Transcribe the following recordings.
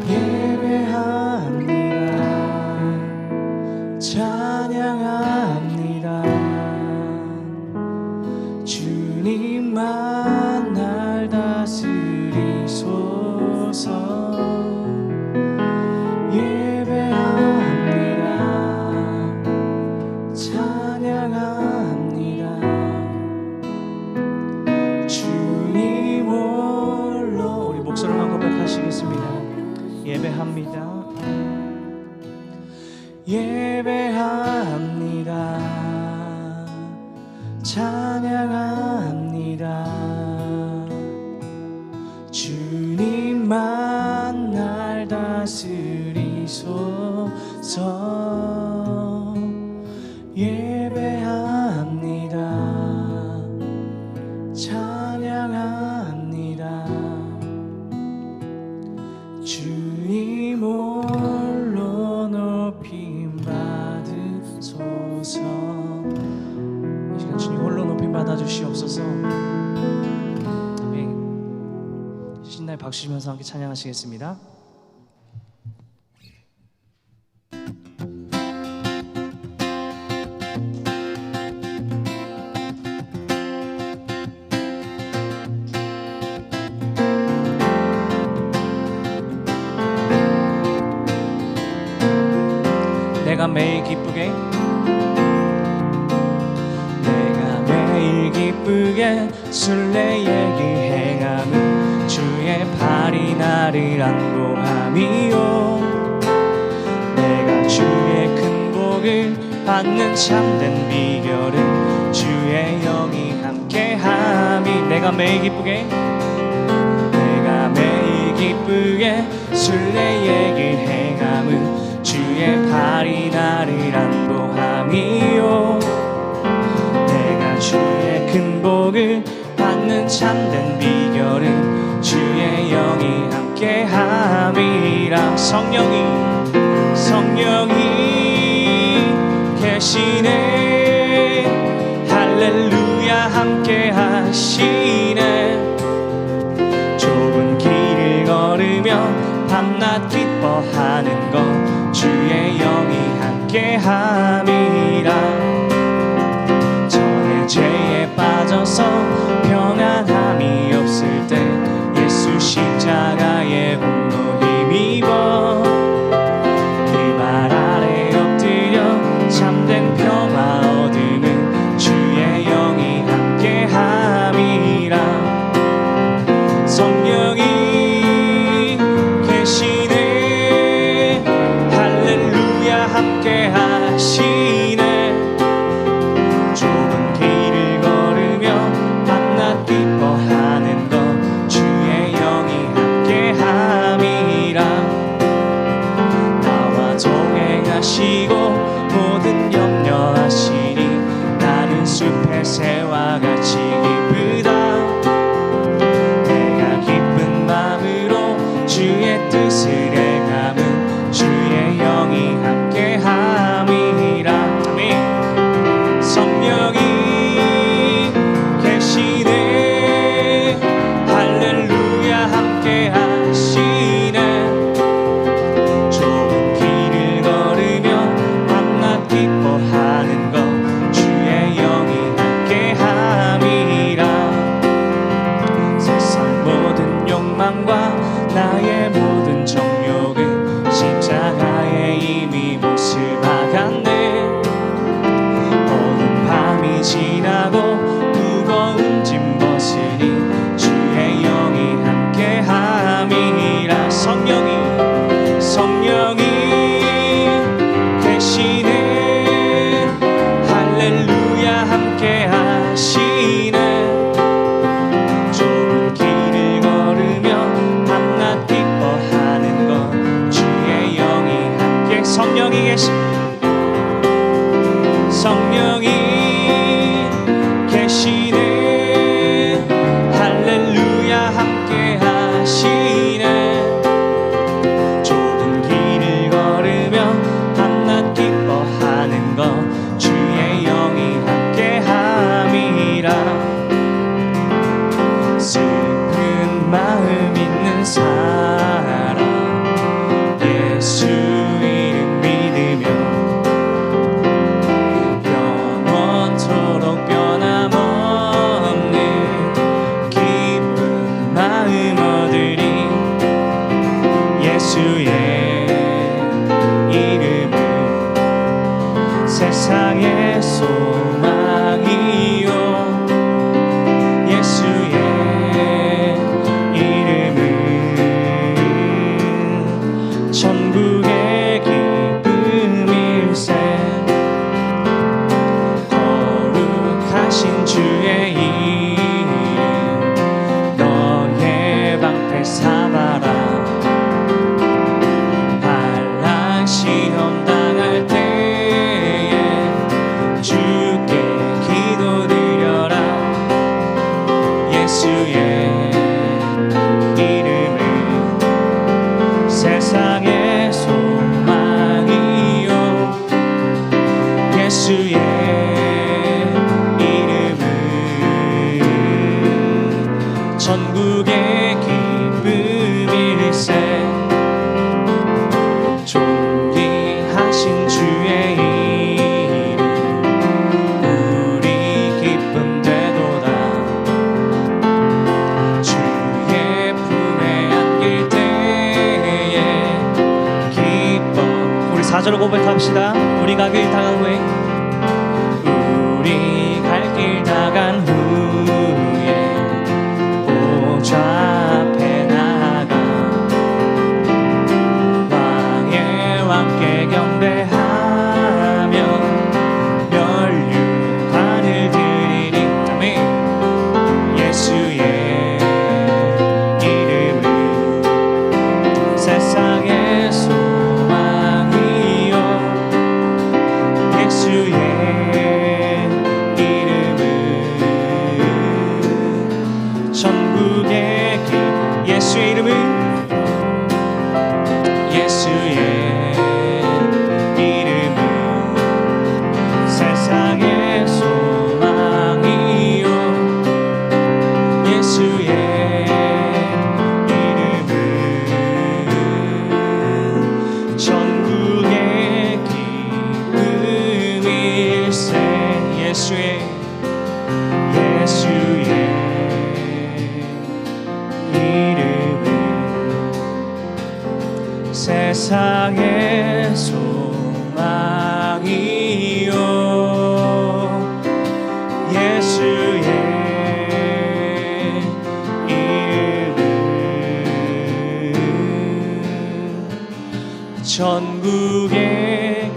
예배합니다. 찬양합니다. 주님만 날 다스리소서. 예배합니다. 예배합니다. 찬양합니다. 주님만 날 다스리소서. 예배합니다. 찬양합니다. 주님 홀로 높임 받으소서. 이 시간 주님 홀로 높임 받아주시옵소서. 아멘. 신나게 박수 치면서 함께 찬양하시겠습니다. 내가 매일 기쁘게 순례의 길 행함은 주의 팔이 나를 안보함이요. 내가 주의 큰 복을 받는 참된 비결은 주의 영이 함께함이. 내가 매일 기쁘게 순례의 길 행함은 주의 팔이 나를 안보함이요. 내가 주의 큰 복을 받는 참된 비결은 주의 영이 함께함이라. 성령이 계시네. 할렐루야 함께하시네. 좁은 길을 걸으며 밤낮 기뻐하는 것 주의 영이 함께함이라. 전에 죄에 빠져서 평안함이 없을 때 예수 십자가의 공로 힘입어 그 발 아래 엎드려 참된 평화 얻으는 주의 영이 함께함이라. 성령이 계시네. 할렐루야 함께하시네. 좁은 길을 걸으며 밤낮 기뻐하는 것 주의 영이 함께함이라. 나와 동행하시고 모든 염려하시니 나는 숲의 새와 같이 기쁘다. 주의 뜻을 행함은 주의 영이 함께함이라. 아멘. 성령이 계시네. 할렐루야 함께하시네. 좁은 길을 걸으며 밤낮 기뻐하는 것 주의 영이 함께함이라. 세상 모든 욕망과 나의 모든 정욕은 십자가에 이미 몫을 박았네. 어두운 밤이 지나고 무거운 짐 벗으니 주의 영이 함께함이라. 성령이 계시네. 할렐루야 함께하시네. 좁은 길을 걸으며 밤낮 기뻐하는 것 주의 영이 함께. 성령이 계시네. 할렐루야 함께하시네. 좁은 길을 걸으며 밤낮 기뻐하는 것 주의 영이 함께함이라. 슬픈 마음 있는 사람 예수의 이름은 세상의 소망이요 예수의 이름은 천국의 기쁨일세 거룩하신 주의 이름 너의 방패 삼아라 반란 시험 당할 때에 주께 기도드려라 예수의 이름은 세상의 소망이요 예수의 이름은 천국의 기쁨일세 존귀하신 주의 이름 우리 기쁨 되도다 주의 품에 안길 때에 기뻐 우리 4절 고백합시다 우리 갈 길 다간 후에 우리 갈 길 다간 후에 보좌 앞에 나아가 왕의 왕께 경배하며 면류관을 드리리 아멘 예수의 이름은 세상의 소망이요 예수의 이름은 천국의 길 예수의 이름은 예수의 이름은 세상의 소망이요 예수의 이름은 천국의 기쁨일세 예수의 이름은 세상의 소망이요 예수의 이름은 천국의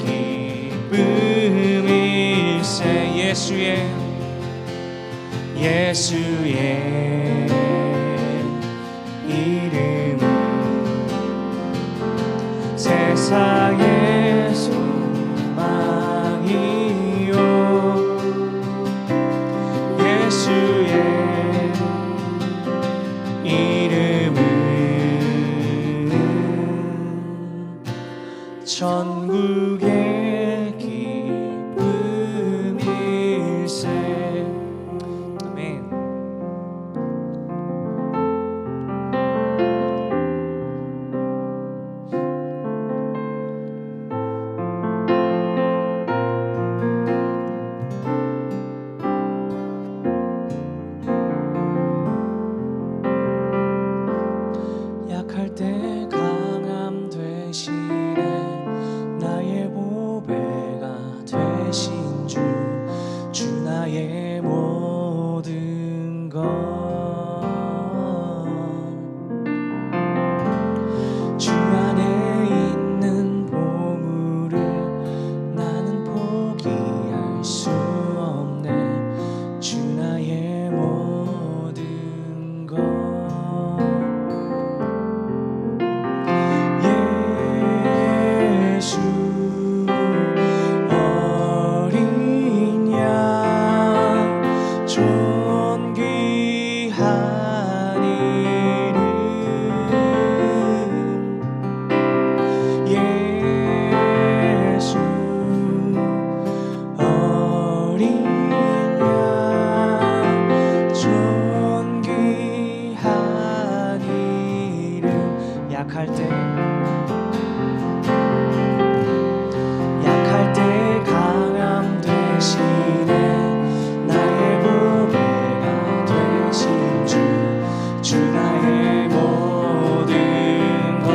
기쁨일세 예수의 이름은 세상의 소망이요 예수의 이름은 천국의 기쁨일세 아멘 약할 때 강함 되시네 나의 보배가 되신 주 나의 모든 것 주 안에 있는 보물을 나는 포기할 수 없네 주 나의 모든 것 예수 어린 양 존귀한 이름 예수 어린 양 존귀한 이름 약할 때 강함 되시네 나의 보배가 되신 주 나의 모든 것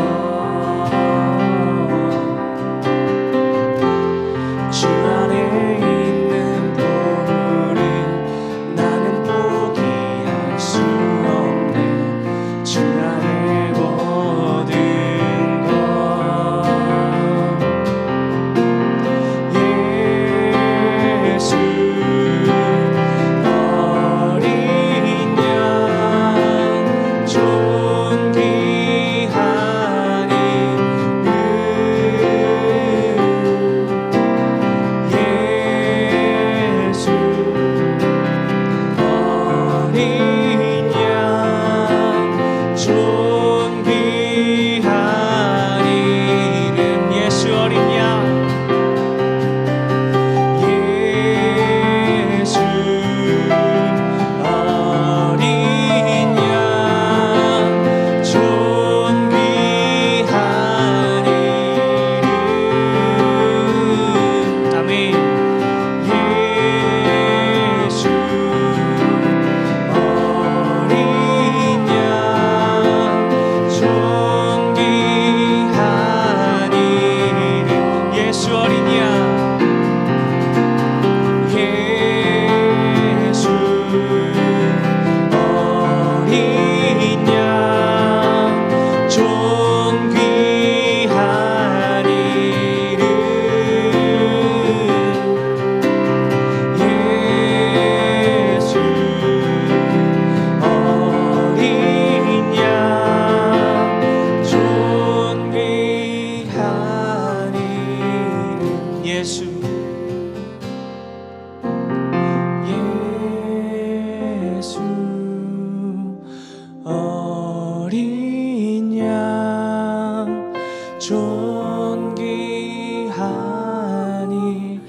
존귀한 이름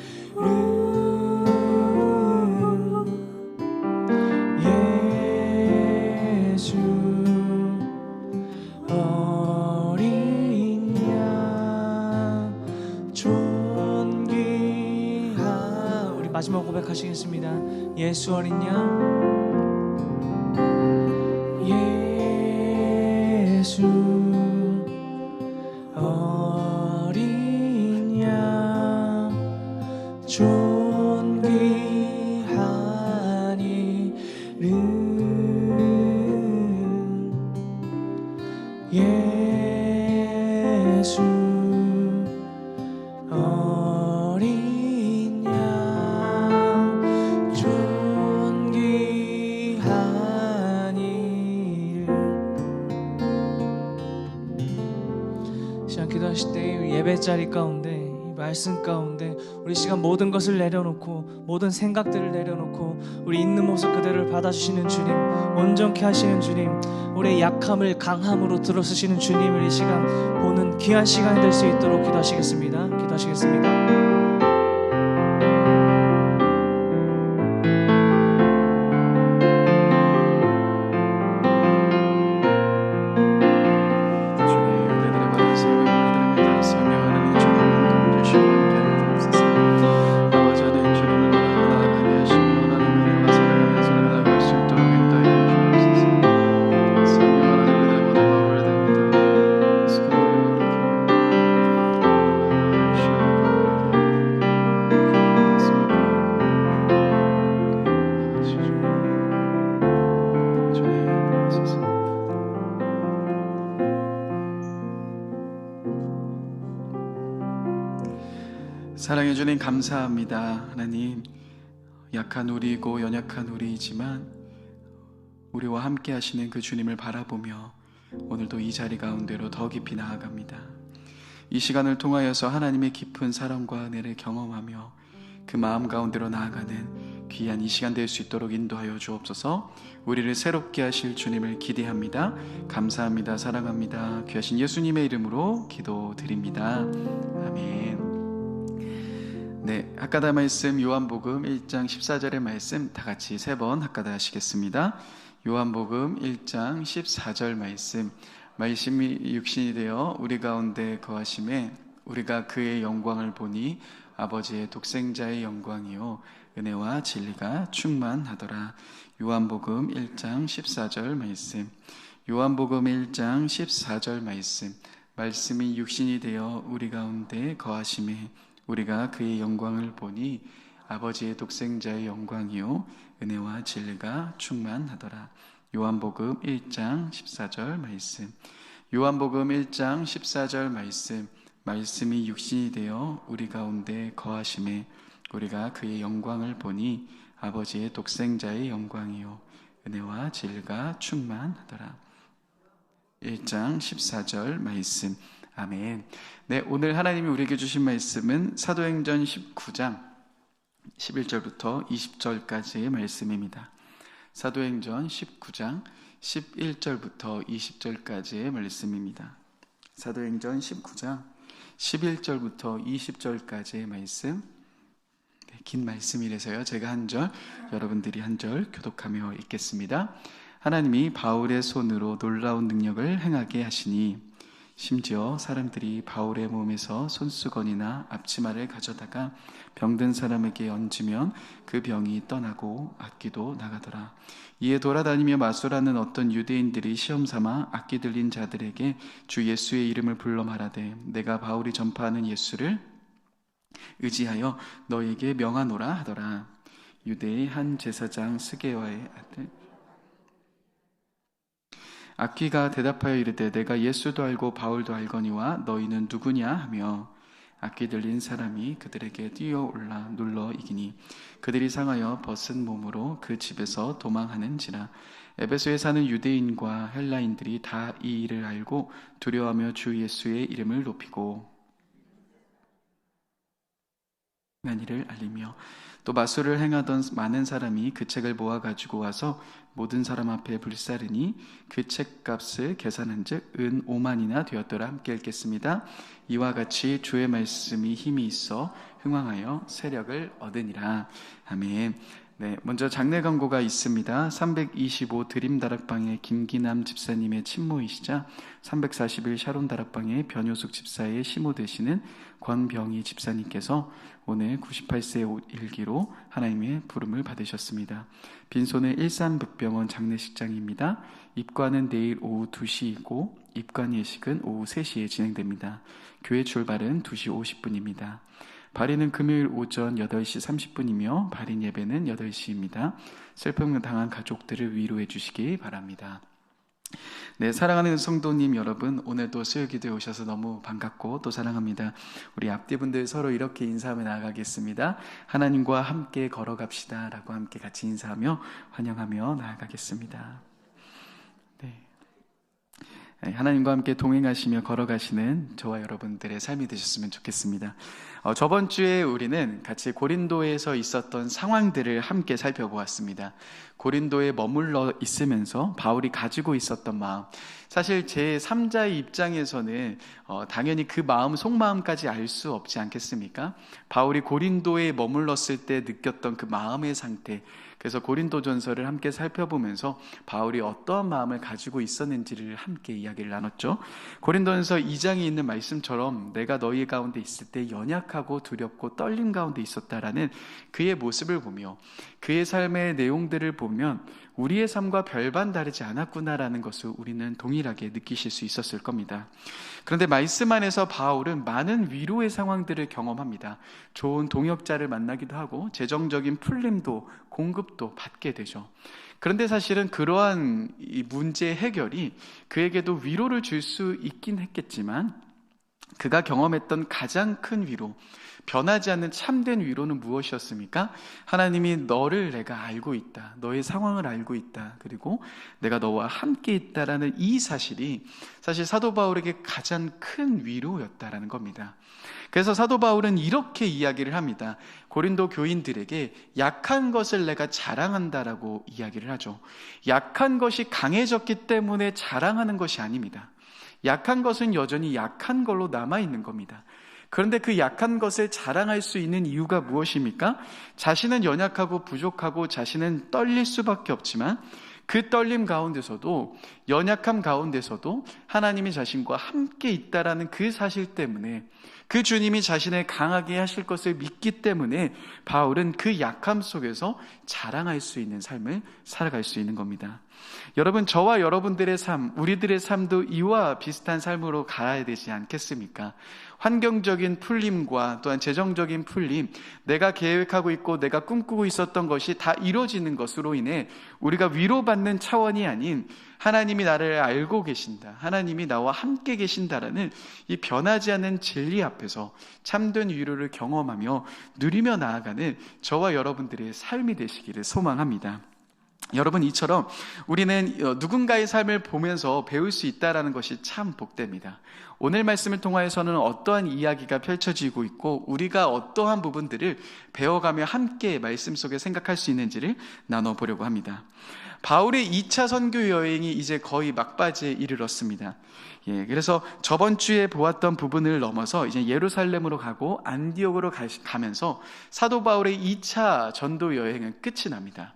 예수 어린 양 존귀한 우리 마지막 고백하시겠습니다. 예수 어린 양 예수 어린 양 존귀한 이름 예수 어린 양 존귀한 이름. 시간 기도하실 때 예배 자리 가운데 이 말씀 가운데 우리 시간 모든 것을 내려놓고 모든 생각들을 내려놓고 우리 있는 모습 그대를 받아주시는 주님, 온전케 하시는 주님, 우리의 약함을 강함으로 들어쓰시는 주님을 이 시간 보는 귀한 시간이 될 수 있도록 기도하시겠습니다. 기도하시겠습니다. 사랑해 주님 감사합니다. 하나님, 약한 우리이고 연약한 우리이지만 우리와 함께 하시는 그 주님을 바라보며 오늘도 이 자리 가운데로 더 깊이 나아갑니다. 이 시간을 통하여서 하나님의 깊은 사랑과 은혜를 경험하며 그 마음 가운데로 나아가는 귀한 이 시간 될 수 있도록 인도하여 주옵소서. 우리를 새롭게 하실 주님을 기대합니다. 감사합니다. 사랑합니다. 귀하신 예수님의 이름으로 기도드립니다. 아멘. 네, 학가다 말씀 요한복음 1장 14절의 말씀 다 같이 3번 학가다 하시겠습니다. 요한복음 1장 14절 말씀이 육신이 되어 우리 가운데 거하심에 우리가 그의 영광을 보니 아버지의 독생자의 영광이요 은혜와 진리가 충만하더라. 요한복음 1장 14절 말씀. 요한복음 1장 14절 말씀이 육신이 되어 우리 가운데 거하심에 우리가 그의 영광을 보니 아버지의 독생자의 영광이요 은혜와 진리가 충만하더라. 요한복음 1장 14절 말씀. 요한복음 1장 14절 말씀이 육신이 되어 우리 가운데 거하심에 우리가 그의 영광을 보니 아버지의 독생자의 영광이요 은혜와 진리가 충만하더라. 1장 14절 말씀. 아멘. 네, 오늘 하나님이 우리에게 주신 말씀은 사도행전 19장 11절부터 20절까지의 말씀입니다. 사도행전 19장 11절부터 20절까지의 말씀입니다. 사도행전 19장 11절부터 20절까지의 말씀. 네, 긴 말씀이라서요. 제가 한 절, 여러분들이 한 절 교독하며 읽겠습니다. 하나님이 바울의 손으로 놀라운 능력을 행하게 하시니 심지어 사람들이 바울의 몸에서 손수건이나 앞치마를 가져다가 병든 사람에게 얹으면 그 병이 떠나고 악기도 나가더라. 이에 돌아다니며 마술하는 어떤 유대인들이 시험삼아 악기 들린 자들에게 주 예수의 이름을 불러 말하되 내가 바울이 전파하는 예수를 의지하여 너에게 명하노라 하더라. 유대의 한 제사장 스게와의 아들 악기가 대답하여 이르되 내가 예수도 알고 바울도 알거니와 너희는 누구냐 하며 악기 들린 사람이 그들에게 뛰어올라 눌러 이기니 그들이 상하여 벗은 몸으로 그 집에서 도망하는지라. 에베소에 사는 유대인과 헬라인들이 다 이 일을 알고 두려워하며 주 예수의 이름을 높이고 이를 알리며 또 마술을 행하던 많은 사람이 그 책을 모아 가지고 와서 모든 사람 앞에 불사르니 그 책값을 계산한즉 은 5만이나 되었더라. 함께 읽겠습니다. 이와 같이 주의 말씀이 힘이 있어 흥왕하여 세력을 얻으니라. 아멘. 네, 먼저 장례 광고가 있습니다. 325 드림 다락방의 김기남 집사님의 친모이시자 341 샤론 다락방의 변효숙 집사의 시모 되시는 권병희 집사님께서 오늘 98세 일기로 하나님의 부름을 받으셨습니다. 빈손의 일산북병원 장례식장입니다. 입관은 내일 오후 2시이고 입관 예식은 오후 3시에 진행됩니다. 교회 출발은 2시 50분입니다. 발인은 금요일 오전 8시 30분이며 발인 예배는 8시입니다. 슬픔을 당한 가족들을 위로해 주시기 바랍니다. 네, 사랑하는 성도님 여러분, 오늘도 수요기도에 오셔서 너무 반갑고 또 사랑합니다. 우리 앞뒤분들 서로 이렇게 인사하며 나아가겠습니다. 하나님과 함께 걸어갑시다 라고 함께 같이 인사하며 환영하며 나아가겠습니다. 하나님과 함께 동행하시며 걸어가시는 저와 여러분들의 삶이 되셨으면 좋겠습니다. 저번 주에 우리는 같이 고린도에서 있었던 상황들을 함께 살펴보았습니다. 고린도에 머물러 있으면서 바울이 가지고 있었던 마음, 사실 제 3자의 입장에서는 당연히 그 마음, 속마음까지 알 수 없지 않겠습니까? 바울이 고린도에 머물렀을 때 느꼈던 그 마음의 상태, 그래서 고린도전서를 함께 살펴보면서 바울이 어떠한 마음을 가지고 있었는지를 함께 이야기를 나눴죠. 고린도전서 2장에 있는 말씀처럼 내가 너희 가운데 있을 때 연약하고 두렵고 떨림 가운데 있었다라는 그의 모습을 보며 그의 삶의 내용들을 보면 우리의 삶과 별반 다르지 않았구나라는 것을 우리는 동일하게 느끼실 수 있었을 겁니다. 그런데 말씀 안에서 바울은 많은 위로의 상황들을 경험합니다. 좋은 동역자를 만나기도 하고 재정적인 풀림도 공급도 받게 되죠. 그런데 사실은 그러한 이 문제 해결이 그에게도 위로를 줄 수 있긴 했겠지만 그가 경험했던 가장 큰 위로, 변하지 않는 참된 위로는 무엇이었습니까? 하나님이 너를 내가 알고 있다, 너의 상황을 알고 있다, 그리고 내가 너와 함께 있다라는 이 사실이 사실 사도 바울에게 가장 큰 위로였다라는 겁니다. 그래서 사도 바울은 이렇게 이야기를 합니다. 고린도 교인들에게 약한 것을 내가 자랑한다라고 이야기를 하죠. 약한 것이 강해졌기 때문에 자랑하는 것이 아닙니다. 약한 것은 여전히 약한 걸로 남아있는 겁니다. 그런데 그 약한 것을 자랑할 수 있는 이유가 무엇입니까? 자신은 연약하고 부족하고 자신은 떨릴 수밖에 없지만 그 떨림 가운데서도, 연약함 가운데서도 하나님이 자신과 함께 있다라는 그 사실 때문에, 그 주님이 자신을 강하게 하실 것을 믿기 때문에 바울은 그 약함 속에서 자랑할 수 있는 삶을 살아갈 수 있는 겁니다. 여러분, 저와 여러분들의 삶, 우리들의 삶도 이와 비슷한 삶으로 가야 되지 않겠습니까? 환경적인 풀림과 또한 재정적인 풀림, 내가 계획하고 있고 내가 꿈꾸고 있었던 것이 다 이루어지는 것으로 인해 우리가 위로받는 차원이 아닌 하나님이 나를 알고 계신다, 하나님이 나와 함께 계신다라는 이 변하지 않는 진리 앞에서 참된 위로를 경험하며 누리며 나아가는 저와 여러분들의 삶이 되시기를 소망합니다. 여러분, 이처럼 우리는 누군가의 삶을 보면서 배울 수 있다는 것이 참 복됩니다. 오늘 말씀을 통하여서는 어떠한 이야기가 펼쳐지고 있고 우리가 어떠한 부분들을 배워가며 함께 말씀 속에 생각할 수 있는지를 나눠보려고 합니다. 바울의 2차 선교 여행이 이제 거의 막바지에 이르렀습니다. 그래서 저번 주에 보았던 부분을 넘어서 이제 예루살렘으로 가고 안디옥으로 가면서 사도 바울의 2차 전도 여행은 끝이 납니다.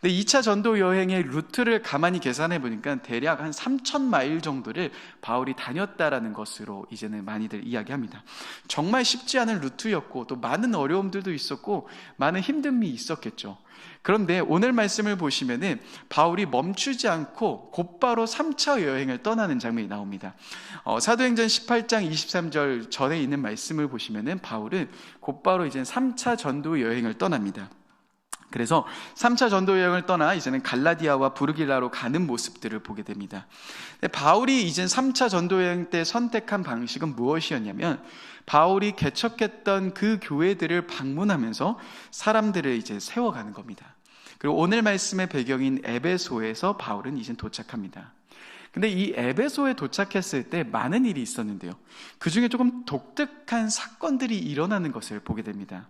근데 2차 전도 여행의 루트를 가만히 계산해 보니까 대략 한 3,000마일 정도를 바울이 다녔다라는 것으로 이제는 많이들 이야기합니다. 정말 쉽지 않은 루트였고 또 많은 어려움들도 있었고 많은 힘듦이 있었겠죠. 그런데 오늘 말씀을 보시면은 바울이 멈추지 않고 곧바로 3차 여행을 떠나는 장면이 나옵니다. 사도행전 18장 23절 전에 있는 말씀을 보시면은 바울은 곧바로 이제 3차 전도 여행을 떠납니다. 그래서 3차 전도 여행을 떠나 이제는 갈라디아와 부르길라로 가는 모습들을 보게 됩니다. 바울이 이제 3차 전도 여행 때 선택한 방식은 무엇이었냐면 바울이 개척했던 그 교회들을 방문하면서 사람들을 이제 세워가는 겁니다. 그리고 오늘 말씀의 배경인 에베소에서 바울은 이제 도착합니다. 근데 이 에베소에 도착했을 때 많은 일이 있었는데요. 그 중에 조금 독특한 사건들이 일어나는 것을 보게 됩니다.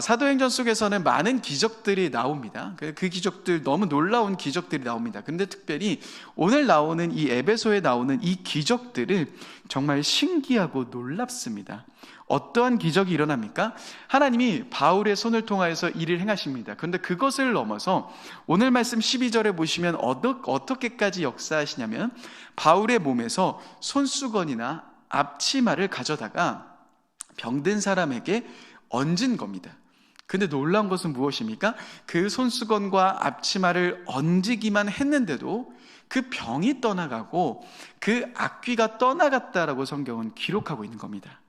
사도행전 속에서는 많은 기적들이 나옵니다. 그 기적들, 너무 놀라운 기적들이 나옵니다. 근데 특별히 오늘 나오는 이 에베소에 나오는 이 기적들을 정말 신기하고 놀랍습니다. 어떠한 기적이 일어납니까? 하나님이 바울의 손을 통하여서 일을 행하십니다. 그런데 그것을 넘어서 오늘 말씀 12절에 보시면 어떻게까지 역사하시냐면 바울의 몸에서 손수건이나 앞치마를 가져다가 병든 사람에게 얹은 겁니다. 근데 놀라운 것은 무엇입니까? 그 손수건과 앞치마를 얹기만 했는데도 그 병이 떠나가고 그 악귀가 떠나갔다라고 성경은 기록하고 있는 겁니다.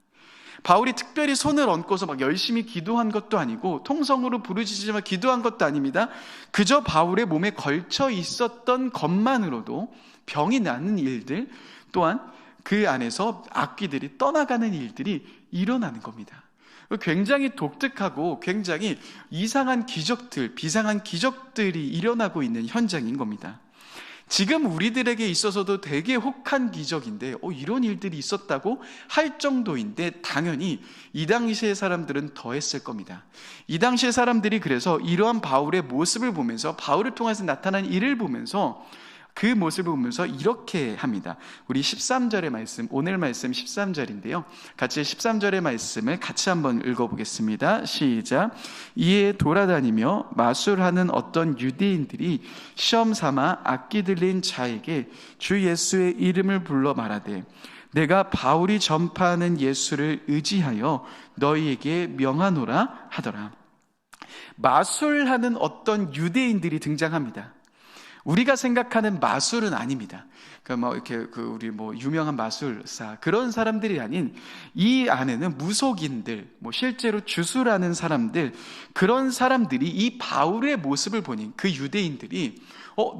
바울이 특별히 손을 얹고서 막 열심히 기도한 것도 아니고 통성으로 부르짖으며 기도한 것도 아닙니다. 그저 바울의 몸에 걸쳐 있었던 것만으로도 병이 나는 일들, 또한 그 안에서 악귀들이 떠나가는 일들이 일어나는 겁니다. 굉장히 독특하고 굉장히 이상한 기적들, 비상한 기적들이 일어나고 있는 현장인 겁니다. 지금 우리들에게 있어서도 되게 혹한 기적인데 이런 일들이 있었다고 할 정도인데 당연히 이 당시의 사람들은 더 했을 겁니다. 이 당시의 사람들이 그래서 이러한 바울의 모습을 보면서, 바울을 통해서 나타난 일을 보면서, 그 모습을 보면서 이렇게 합니다. 우리 13절의 말씀, 오늘 말씀 13절인데요. 같이 13절의 말씀을 같이 한번 읽어보겠습니다. 시작. 이에 돌아다니며 마술하는 어떤 유대인들이 시험 삼아 악기 들린 자에게 주 예수의 이름을 불러 말하되 내가 바울이 전파하는 예수를 의지하여 너희에게 명하노라 하더라. 마술하는 어떤 유대인들이 등장합니다. 우리가 생각하는 마술은 아닙니다. 우리 유명한 마술사 그런 사람들이 아닌, 이 안에는 무속인들, 실제로 주술하는 사람들, 그런 사람들이 이 바울의 모습을 보니 그 유대인들이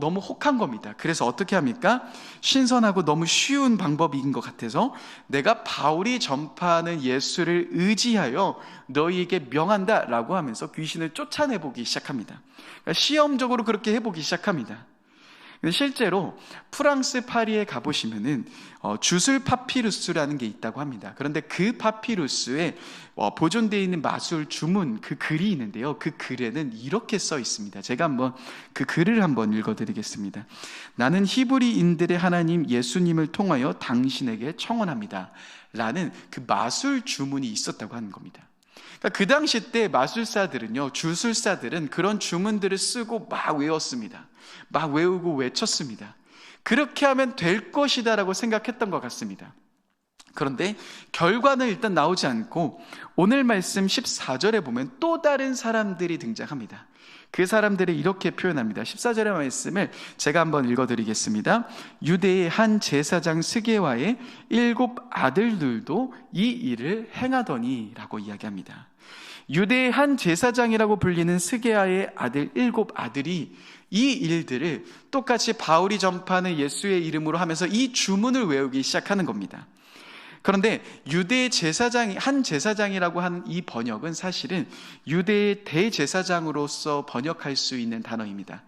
너무 혹한 겁니다. 그래서 어떻게 합니까? 신선하고 너무 쉬운 방법인 것 같아서 내가 바울이 전파하는 예수를 의지하여 너희에게 명한다 라고 하면서 귀신을 쫓아내보기 시작합니다. 그러니까 시험적으로 그렇게 해보기 시작합니다. 실제로 프랑스 파리에 가보시면은 주술 파피루스라는 게 있다고 합니다. 그런데 그 파피루스에 보존되어 있는 마술 주문, 그 글이 있는데요. 그 글에는 이렇게 써 있습니다. 제가 한번 그 글을 한번 읽어드리겠습니다. 나는 히브리인들의 하나님 예수님을 통하여 당신에게 청언합니다 라는 그 마술 주문이 있었다고 하는 겁니다. 그러니까 그 당시 때 마술사들은요, 주술사들은 그런 주문들을 쓰고 막 외웠습니다. 막 외우고 외쳤습니다. 그렇게 하면 될 것이다 라고 생각했던 것 같습니다. 그런데 결과는 일단 나오지 않고 오늘 말씀 14절에 보면 또 다른 사람들이 등장합니다. 그 사람들이 이렇게 표현합니다. 14절의 말씀을 제가 한번 읽어드리겠습니다. 유대의 한 제사장 스게와의 7 아들들도 이 일을 행하더니 라고 이야기합니다. 유대의 한 제사장이라고 불리는 스게아의 아들 7 아들이 이 일들을 똑같이 바울이 전파하는 예수의 이름으로 하면서 이 주문을 외우기 시작하는 겁니다. 그런데 유대의 한 제사장이라고 하는 이 번역은 사실은 유대의 대제사장으로서 번역할 수 있는 단어입니다.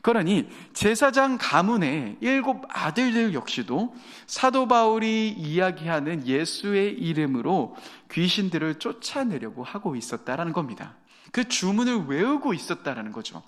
그러니 제사장 가문의 7 아들들 역시도 사도 바울이 이야기하는 예수의 이름으로 귀신들을 쫓아내려고 하고 있었다라는 겁니다. 그 주문을 외우고 있었다라는 거죠.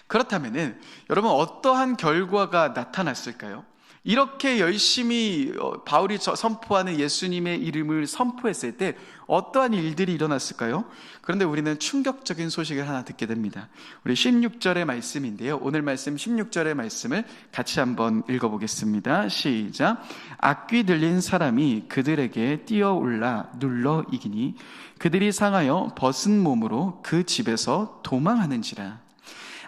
그렇다면은 여러분, 어떠한 결과가 나타났을까요? 이렇게 열심히 바울이 선포하는 예수님의 이름을 선포했을 때 어떠한 일들이 일어났을까요? 그런데 우리는 충격적인 소식을 하나 듣게 됩니다. 우리 16절의 말씀인데요. 오늘 말씀 16절의 말씀을 같이 한번 읽어보겠습니다. 시작. 악귀 들린 사람이 그들에게 뛰어올라 눌러 이기니 그들이 상하여 벗은 몸으로 그 집에서 도망하는지라.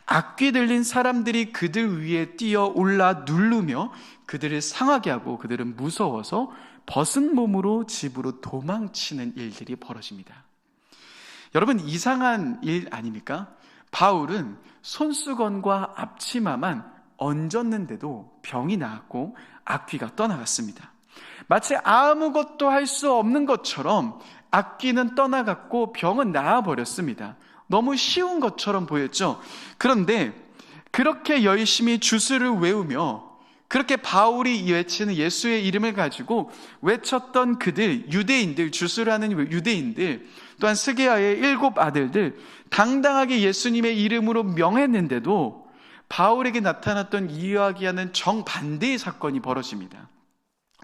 악귀 들린 사람들이 그들 위에 뛰어올라 누르며 그들을 상하게 하고 그들은 무서워서 벗은 몸으로 집으로 도망치는 일들이 벌어집니다. 여러분, 이상한 일 아닙니까? 바울은 손수건과 앞치마만 얹었는데도 병이 나았고 악귀가 떠나갔습니다. 마치 아무것도 할 수 없는 것처럼 악귀는 떠나갔고 병은 나아버렸습니다. 너무 쉬운 것처럼 보였죠. 그런데 그렇게 열심히 주술을 외우며 그렇게 바울이 외치는 예수의 이름을 가지고 외쳤던 그들, 유대인들, 주수라는 유대인들, 또한 스게아의 7 아들들, 당당하게 예수님의 이름으로 명했는데도 바울에게 나타났던 이야기와는 정반대의 사건이 벌어집니다.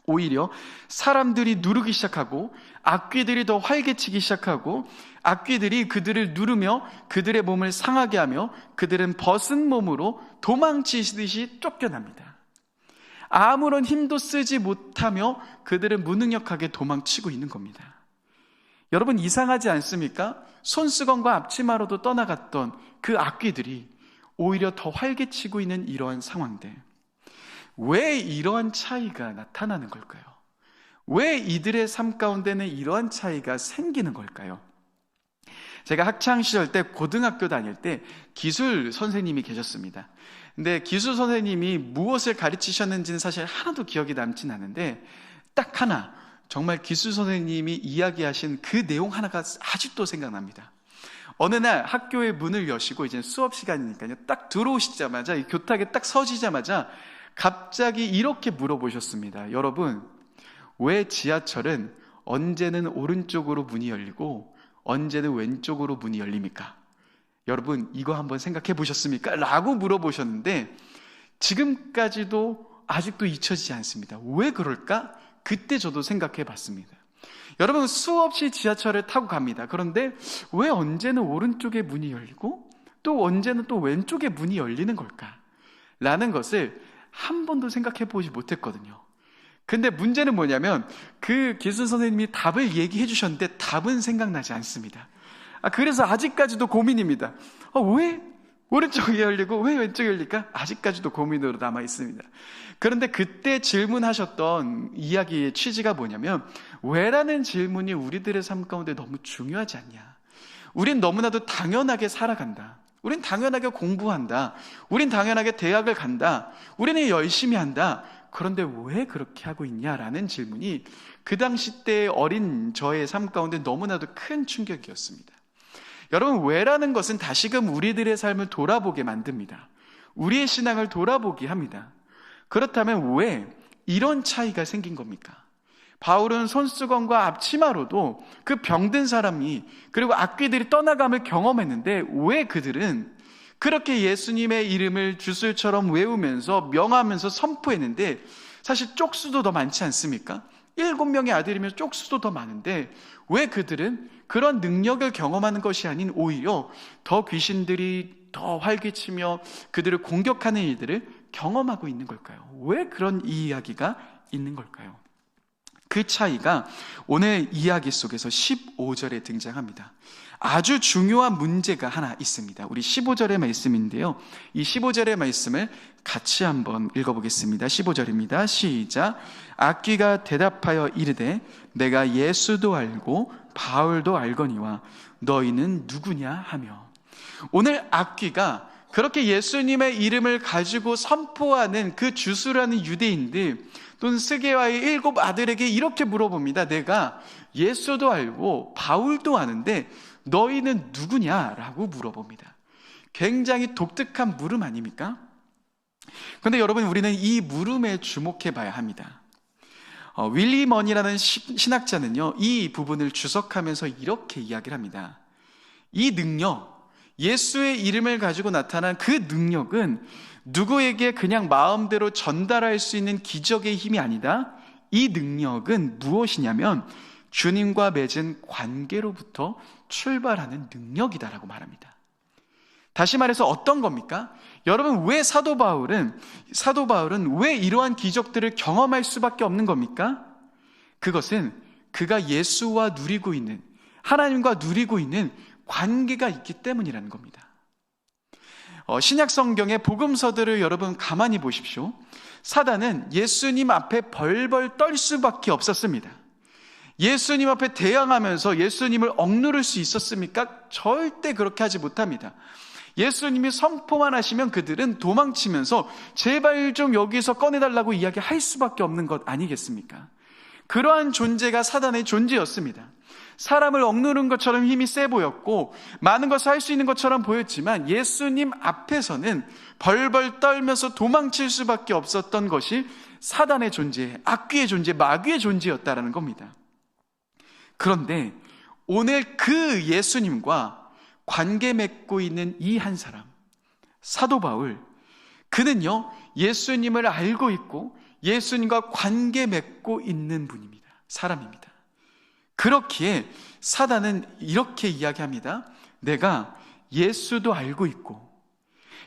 오히려 사람들이 누르기 시작하고 악귀들이 더 활개치기 시작하고 악귀들이 그들을 누르며 그들의 몸을 상하게 하며 그들은 벗은 몸으로 도망치듯이 쫓겨납니다. 아무런 힘도 쓰지 못하며 그들은 무능력하게 도망치고 있는 겁니다. 여러분, 이상하지 않습니까? 손수건과 앞치마로도 떠나갔던 그 악귀들이 오히려 더 활개치고 있는 이러한 상황들. 왜 이러한 차이가 나타나는 걸까요? 왜 이들의 삶 가운데는 이러한 차이가 생기는 걸까요? 제가 학창시절 때 고등학교 다닐 때 기술 선생님이 계셨습니다. 근데 기술 선생님이 무엇을 가르치셨는지는 사실 하나도 기억이 남진 않는데 딱 하나, 정말 기술 선생님이 이야기하신 그 내용 하나가 아직도 생각납니다. 어느 날 학교의 문을 여시고 이제 수업 시간이니까요, 딱 들어오시자마자 이 교탁에 딱 서시자마자 갑자기 이렇게 물어보셨습니다. 여러분, 왜 지하철은 언제는 오른쪽으로 문이 열리고 언제는 왼쪽으로 문이 열립니까? 여러분, 이거 한번 생각해 보셨습니까? 라고 물어보셨는데 지금까지도 아직도 잊혀지지 않습니다. 왜 그럴까? 그때 저도 생각해 봤습니다. 여러분, 수없이 지하철을 타고 갑니다. 그런데 왜 언제는 오른쪽에 문이 열리고 또 언제는 또 왼쪽에 문이 열리는 걸까? 라는 것을 한 번도 생각해 보지 못했거든요. 근데 문제는 뭐냐면 그 기술 선생님이 답을 얘기해 주셨는데 답은 생각나지 않습니다. 그래서 아직까지도 고민입니다. 왜 오른쪽이 열리고 왜 왼쪽이 열릴까? 아직까지도 고민으로 남아 있습니다. 그런데 그때 질문하셨던 이야기의 취지가 뭐냐면, 왜라는 질문이 우리들의 삶 가운데 너무 중요하지 않냐? 우린 너무나도 당연하게 살아간다. 우린 당연하게 공부한다. 우린 당연하게 대학을 간다. 우리는 열심히 한다. 그런데 왜 그렇게 하고 있냐라는 질문이 그 당시 때 어린 저의 삶 가운데 너무나도 큰 충격이었습니다. 여러분, 왜라는 것은 다시금 우리들의 삶을 돌아보게 만듭니다. 우리의 신앙을 돌아보게 합니다. 그렇다면 왜 이런 차이가 생긴 겁니까? 바울은 손수건과 앞치마로도 그 병든 사람이 그리고 악귀들이 떠나감을 경험했는데 왜 그들은 그렇게 예수님의 이름을 주술처럼 외우면서 명하면서 선포했는데 사실 쪽수도 더 많지 않습니까? 7명의 아들이면 쪽수도 더 많은데 왜 그들은 그런 능력을 경험하는 것이 아닌 오히려 더 귀신들이 더 활개치며 그들을 공격하는 일들을 경험하고 있는 걸까요? 왜 그런 이야기가 있는 걸까요? 그 차이가 오늘 이야기 속에서 15절에 등장합니다. 아주 중요한 문제가 하나 있습니다. 우리 15절의 말씀인데요, 이 15절의 말씀을 같이 한번 읽어보겠습니다. 15절입니다. 시작. 악귀가 대답하여 이르되 내가 예수도 알고 바울도 알거니와 너희는 누구냐 하며. 오늘 악귀가 그렇게 예수님의 이름을 가지고 선포하는 그 주수라는 유대인들 또는 스게와의 7 아들에게 이렇게 물어봅니다. 내가 예수도 알고 바울도 아는데 너희는 누구냐라고 물어봅니다. 굉장히 독특한 물음 아닙니까? 그런데 여러분, 우리는 이 물음에 주목해 봐야 합니다. 윌리 먼이라는 신학자는요, 이 부분을 주석하면서 이렇게 이야기를 합니다. 이 능력, 예수의 이름을 가지고 나타난 그 능력은 누구에게 그냥 마음대로 전달할 수 있는 기적의 힘이 아니다. 이 능력은 무엇이냐면 주님과 맺은 관계로부터 출발하는 능력이다라고 말합니다. 다시 말해서 어떤 겁니까? 여러분, 왜 사도 바울은 왜 이러한 기적들을 경험할 수밖에 없는 겁니까? 그것은 그가 예수와 누리고 있는, 하나님과 누리고 있는 관계가 있기 때문이라는 겁니다. 신약 성경의 복음서들을 여러분 가만히 보십시오. 사단은 예수님 앞에 벌벌 떨 수밖에 없었습니다. 예수님 앞에 대항하면서 예수님을 억누를 수 있었습니까? 절대 그렇게 하지 못합니다. 예수님이 선포만 하시면 그들은 도망치면서 제발 좀 여기서 꺼내달라고 이야기할 수밖에 없는 것 아니겠습니까? 그러한 존재가 사단의 존재였습니다. 사람을 억누르는 것처럼 힘이 세 보였고 많은 것을 할 수 있는 것처럼 보였지만 예수님 앞에서는 벌벌 떨면서 도망칠 수밖에 없었던 것이 사단의 존재, 악귀의 존재, 마귀의 존재였다라는 겁니다. 그런데 오늘 그 예수님과 관계 맺고 있는 이 한 사람, 사도 바울, 그는요 예수님을 알고 있고 예수님과 관계 맺고 있는 분입니다. 사람입니다. 그렇기에 사단은 이렇게 이야기합니다. 내가 예수도 알고 있고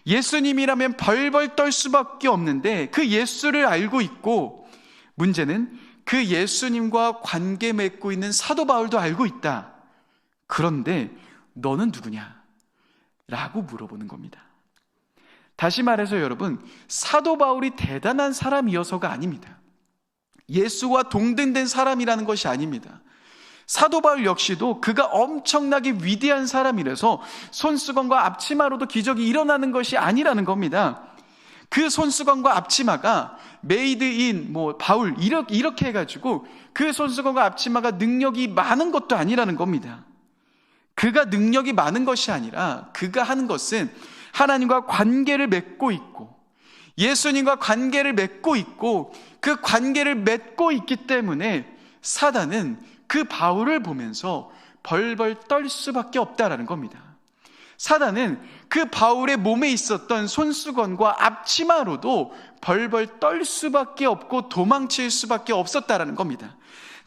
예수님이라면 벌벌 떨 수밖에 없는데 그 예수를 알고 있고 문제는 그 예수님과 관계 맺고 있는 사도 바울도 알고 있다. 그런데 너는 누구냐? 라고 물어보는 겁니다. 다시 말해서 여러분, 사도 바울이 대단한 사람이어서가 아닙니다. 예수와 동등된 사람이라는 것이 아닙니다. 사도 바울 역시도 그가 엄청나게 위대한 사람이라서 손수건과 앞치마로도 기적이 일어나는 것이 아니라는 겁니다. 그 손수건과 앞치마가 메이드 인 바울 이렇게 해가지고 그 손수건과 앞치마가 능력이 많은 것도 아니라는 겁니다. 그가 능력이 많은 것이 아니라 그가 하는 것은 하나님과 관계를 맺고 있고 예수님과 관계를 맺고 있고 그 관계를 맺고 있기 때문에 사단은 그 바울을 보면서 벌벌 떨 수밖에 없다라는 겁니다. 사단은 그 바울의 몸에 있었던 손수건과 앞치마로도 벌벌 떨 수밖에 없고 도망칠 수밖에 없었다라는 겁니다.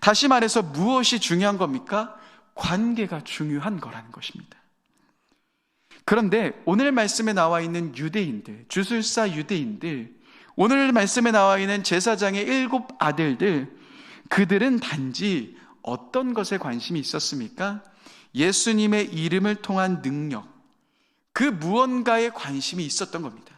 다시 말해서 무엇이 중요한 겁니까? 관계가 중요한 거라는 것입니다. 그런데 오늘 말씀에 나와 있는 유대인들, 주술사 유대인들, 오늘 말씀에 나와 있는 제사장의 7 아들들, 그들은 단지 어떤 것에 관심이 있었습니까? 예수님의 이름을 통한 능력, 그 무언가에 관심이 있었던 겁니다.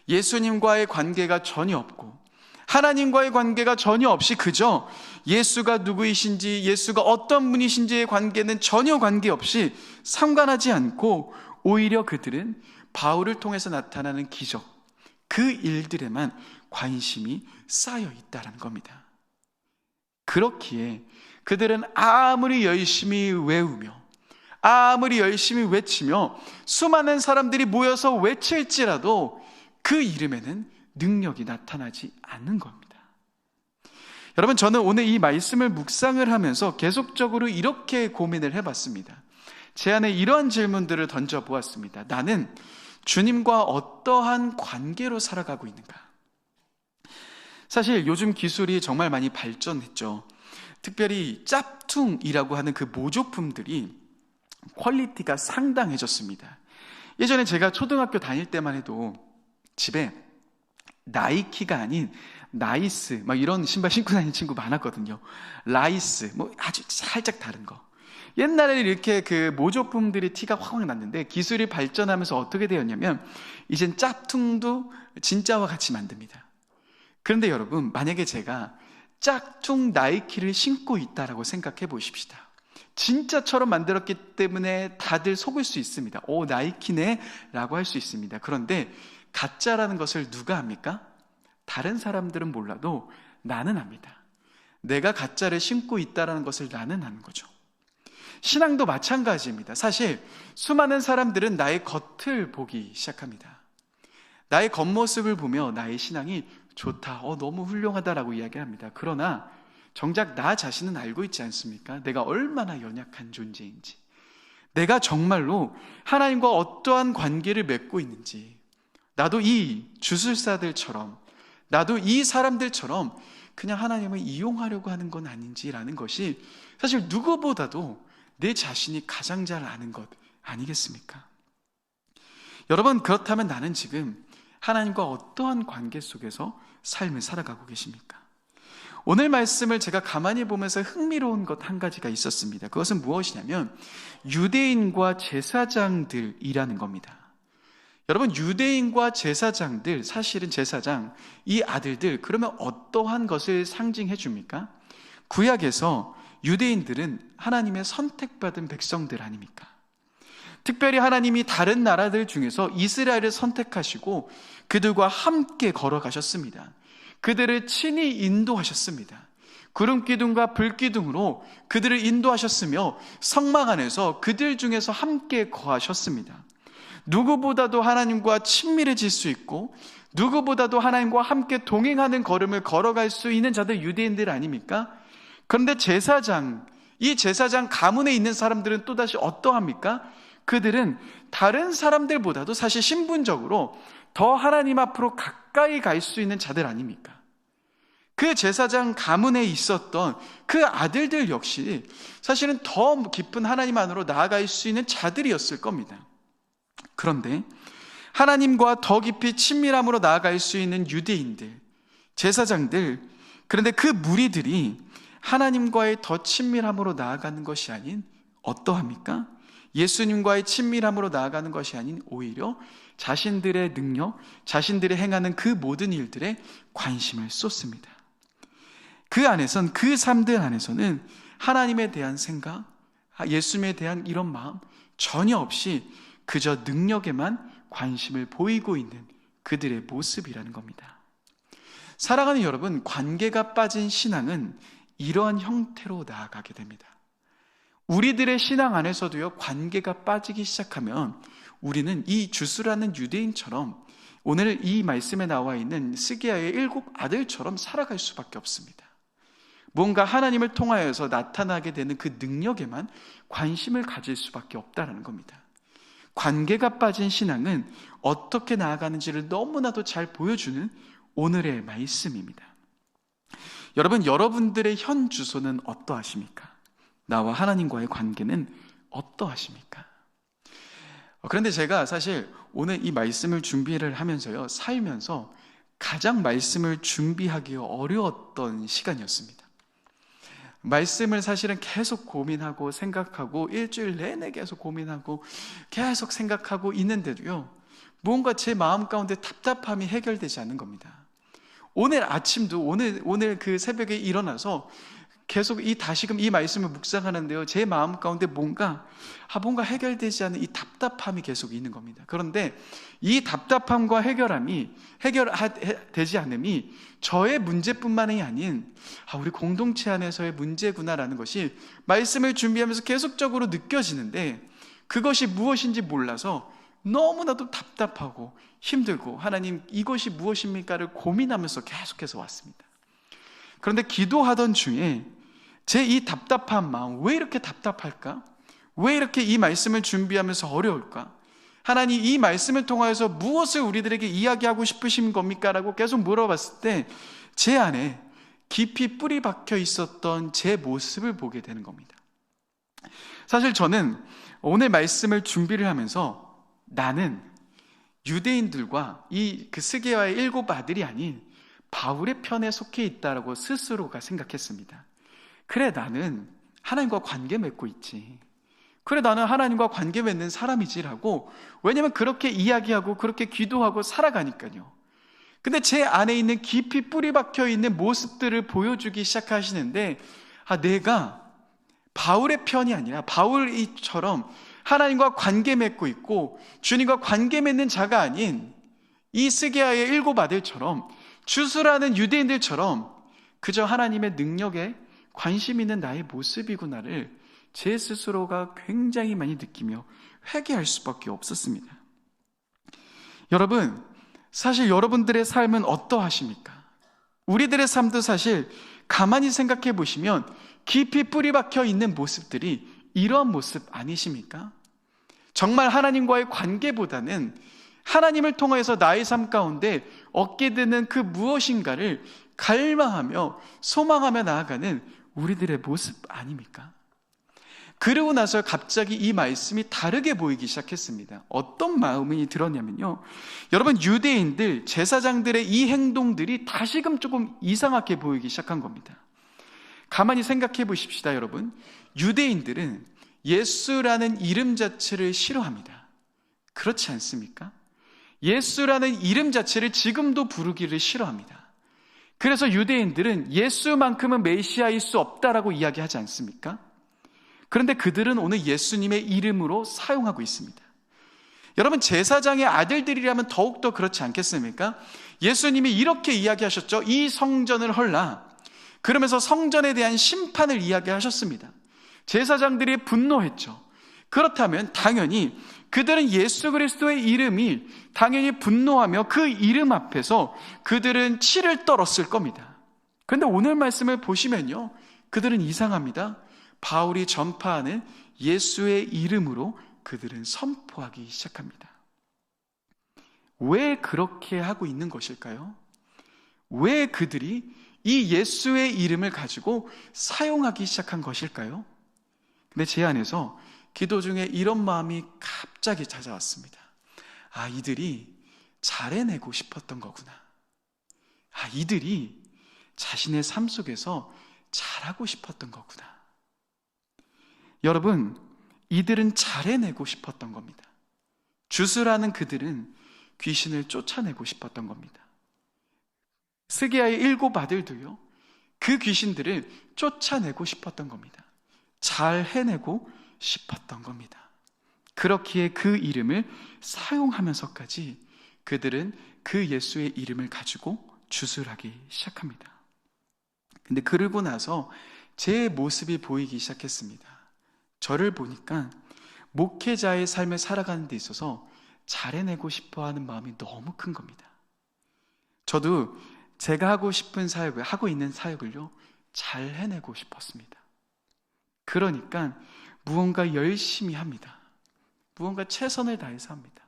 예수님과의 관계가 전혀 없고 하나님과의 관계가 전혀 없이 그저 예수가 누구이신지 예수가 어떤 분이신지의 관계는 전혀 관계없이 상관하지 않고 오히려 그들은 바울을 통해서 나타나는 기적, 그 일들에만 관심이 쌓여 있다는 겁니다. 그렇기에 그들은 아무리 열심히 외우며 아무리 열심히 외치며 수많은 사람들이 모여서 외칠지라도 그 이름에는 능력이 나타나지 않는 겁니다. 여러분, 저는 오늘 이 말씀을 묵상을 하면서 계속적으로 이렇게 고민을 해봤습니다. 제 안에 이러한 질문들을 던져보았습니다. 나는 주님과 어떠한 관계로 살아가고 있는가? 사실 요즘 기술이 정말 많이 발전했죠. 특별히 짭퉁이라고 하는 그 모조품들이 퀄리티가 상당해졌습니다. 예전에 제가 초등학교 다닐 때만 해도 집에 나이키가 아닌 나이스 이런 신발 신고 다니는 친구 많았거든요. 라이스 아주 살짝 다른 거. 옛날에 이렇게 그 모조품들이 티가 확 났는데 기술이 발전하면서 어떻게 되었냐면 이젠 짭퉁도 진짜와 같이 만듭니다. 그런데 여러분, 만약에 제가 짝퉁 나이키를 신고 있다라고 생각해 보십시다. 진짜처럼 만들었기 때문에 다들 속을 수 있습니다. 오, 나이키네 라고 할 수 있습니다. 그런데 가짜라는 것을 누가 압니까? 다른 사람들은 몰라도 나는 압니다. 내가 가짜를 신고 있다는 것을 나는 아는 거죠. 신앙도 마찬가지입니다. 사실 수많은 사람들은 나의 겉을 보기 시작합니다. 나의 겉모습을 보며 나의 신앙이 좋다, 너무 훌륭하다라고 이야기합니다. 그러나 정작 나 자신은 알고 있지 않습니까? 내가 얼마나 연약한 존재인지, 내가 정말로 하나님과 어떠한 관계를 맺고 있는지, 나도 이 주술사들처럼, 나도 이 사람들처럼 그냥 하나님을 이용하려고 하는 건 아닌지라는 것이 사실 누구보다도 내 자신이 가장 잘 아는 것 아니겠습니까? 여러분, 그렇다면 나는 지금 하나님과 어떠한 관계 속에서 삶을 살아가고 계십니까? 오늘 말씀을 제가 가만히 보면서 흥미로운 것 한 가지가 있었습니다. 그것은 무엇이냐면 유대인과 제사장들이라는 겁니다. 여러분, 유대인과 제사장들, 사실은 제사장, 이 아들들, 그러면 어떠한 것을 상징해 줍니까? 구약에서 유대인들은 하나님의 선택받은 백성들 아닙니까? 특별히 하나님이 다른 나라들 중에서 이스라엘을 선택하시고 그들과 함께 걸어가셨습니다. 그들을 친히 인도하셨습니다. 구름 기둥과 불 기둥으로 그들을 인도하셨으며 성막 안에서 그들 중에서 함께 거하셨습니다. 누구보다도 하나님과 친밀해질 수 있고 누구보다도 하나님과 함께 동행하는 걸음을 걸어갈 수 있는 자들 유대인들 아닙니까? 그런데 제사장, 이 제사장 가문에 있는 사람들은 또다시 어떠합니까? 그들은 다른 사람들보다도 사실 신분적으로 더 하나님 앞으로 가까이 갈 수 있는 자들 아닙니까? 그 제사장 가문에 있었던 그 아들들 역시 사실은 더 깊은 하나님 안으로 나아갈 수 있는 자들이었을 겁니다. 그런데 하나님과 더 깊이 친밀함으로 나아갈 수 있는 유대인들, 제사장들, 그런데 그 무리들이 하나님과의 더 친밀함으로 나아가는 것이 아닌 어떠합니까? 예수님과의 친밀함으로 나아가는 것이 아닌 오히려 자신들의 능력, 자신들이 행하는 그 모든 일들에 관심을 쏟습니다. 그 안에선, 그 삶들 안에서는 하나님에 대한 생각, 예수님에 대한 이런 마음 전혀 없이 그저 능력에만 관심을 보이고 있는 그들의 모습이라는 겁니다. 사랑하는 여러분, 관계가 빠진 신앙은 이러한 형태로 나아가게 됩니다. 우리들의 신앙 안에서도요, 관계가 빠지기 시작하면 우리는 이 주스라는 유대인처럼 오늘 이 말씀에 나와 있는 스게야의 7 아들처럼 살아갈 수밖에 없습니다. 뭔가 하나님을 통하여서 나타나게 되는 그 능력에만 관심을 가질 수밖에 없다는 겁니다. 관계가 빠진 신앙은 어떻게 나아가는지를 너무나도 잘 보여주는 오늘의 말씀입니다. 여러분, 여러분들의 현 주소는 어떠하십니까? 나와 하나님과의 관계는 어떠하십니까? 그런데 제가 사실 오늘 이 말씀을 준비를 하면서요, 살면서 가장 말씀을 준비하기 어려웠던 시간이었습니다. 말씀을 사실은 계속 고민하고 생각하고 일주일 내내 계속 고민하고 계속 생각하고 있는데도요, 뭔가 제 마음 가운데 답답함이 해결되지 않는 겁니다. 오늘 아침도 오늘 그 새벽에 일어나서 계속 다시금 이 말씀을 묵상하는데요, 제 마음 가운데 뭔가 해결되지 않는 이 답답함이 계속 있는 겁니다. 그런데 이 답답함과 해결되지 않음이 저의 문제뿐만이 아닌 우리 공동체 안에서의 문제구나라는 것이 말씀을 준비하면서 계속적으로 느껴지는데, 그것이 무엇인지 몰라서 너무나도 답답하고 힘들고 하나님 이것이 무엇입니까를 고민하면서 계속해서 왔습니다. 그런데 기도하던 중에 제 이 답답한 마음, 왜 이렇게 답답할까? 왜 이렇게 이 말씀을 준비하면서 어려울까? 하나님 이 말씀을 통하여서 무엇을 우리들에게 이야기하고 싶으신 겁니까? 라고 계속 물어봤을 때 제 안에 깊이 뿌리 박혀 있었던 제 모습을 보게 되는 겁니다. 사실 저는 오늘 말씀을 준비를 하면서 나는 유대인들과 그 스게야의 7 아들이 아닌 바울의 편에 속해 있다라고 스스로가 생각했습니다. 그래, 나는 하나님과 관계 맺고 있지. 그래, 나는 하나님과 관계 맺는 사람이지라고, 왜냐면 그렇게 이야기하고 그렇게 기도하고 살아가니까요. 근데 제 안에 있는 깊이 뿌리 박혀 있는 모습들을 보여주기 시작하시는데, 내가 바울의 편이 아니라 바울이처럼 하나님과 관계 맺고 있고 주님과 관계 맺는 자가 아닌 이 스게야의 7 아들처럼, 주스라는 유대인들처럼 그저 하나님의 능력에 관심 있는 나의 모습이구나를 제 스스로가 굉장히 많이 느끼며 회개할 수밖에 없었습니다. 여러분, 사실 여러분들의 삶은 어떠하십니까? 우리들의 삶도 사실 가만히 생각해 보시면 깊이 뿌리 박혀 있는 모습들이 이러한 모습 아니십니까? 정말 하나님과의 관계보다는 하나님을 통해서 나의 삶 가운데 얻게 되는 그 무엇인가를 갈망하며 소망하며 나아가는 우리들의 모습 아닙니까? 그러고 나서 갑자기 이 말씀이 다르게 보이기 시작했습니다. 어떤 마음이 들었냐면요, 여러분, 유대인들, 제사장들의 이 행동들이 다시금 조금 이상하게 보이기 시작한 겁니다. 가만히 생각해 보십시다. 여러분, 유대인들은 예수라는 이름 자체를 싫어합니다. 그렇지 않습니까? 예수라는 이름 자체를 지금도 부르기를 싫어합니다. 그래서 유대인들은 예수만큼은 메시아일 수 없다라고 이야기하지 않습니까? 그런데 그들은 오늘 예수님의 이름으로 사용하고 있습니다. 여러분, 제사장의 아들들이라면 더욱더 그렇지 않겠습니까? 예수님이 이렇게 이야기하셨죠. 이 성전을 헐라. 그러면서 성전에 대한 심판을 이야기하셨습니다. 제사장들이 분노했죠. 그렇다면 당연히 그들은 예수 그리스도의 이름이 당연히 분노하며 그 이름 앞에서 그들은 치를 떨었을 겁니다. 그런데 오늘 말씀을 보시면요, 그들은 이상합니다. 바울이 전파하는 예수의 이름으로 그들은 선포하기 시작합니다. 왜 그렇게 하고 있는 것일까요? 왜 그들이 이 예수의 이름을 가지고 사용하기 시작한 것일까요? 근데 제 안에서 기도 중에 이런 마음이 갑자기 찾아왔습니다. 아, 이들이 잘 해내고 싶었던 거구나. 아, 이들이 자신의 삶 속에서 잘하고 싶었던 거구나. 여러분, 이들은 잘 해내고 싶었던 겁니다. 주스라는 그들은 귀신을 쫓아내고 싶었던 겁니다. 스기야의 7 아들도요, 그 귀신들을 쫓아내고 싶었던 겁니다. 잘 해내고 싶었던 겁니다. 그렇기에 그 이름을 사용하면서까지 그들은 그 예수의 이름을 가지고 주술하기 시작합니다. 근데 그러고 나서 제 모습이 보이기 시작했습니다. 저를 보니까 목회자의 삶을 살아가는 데 있어서 잘해내고 싶어하는 마음이 너무 큰 겁니다. 저도 제가 하고 싶은 사역을, 하고 있는 사역을요, 잘 해내고 싶었습니다. 그러니까 무언가 열심히 합니다. 무언가 최선을 다해서 합니다.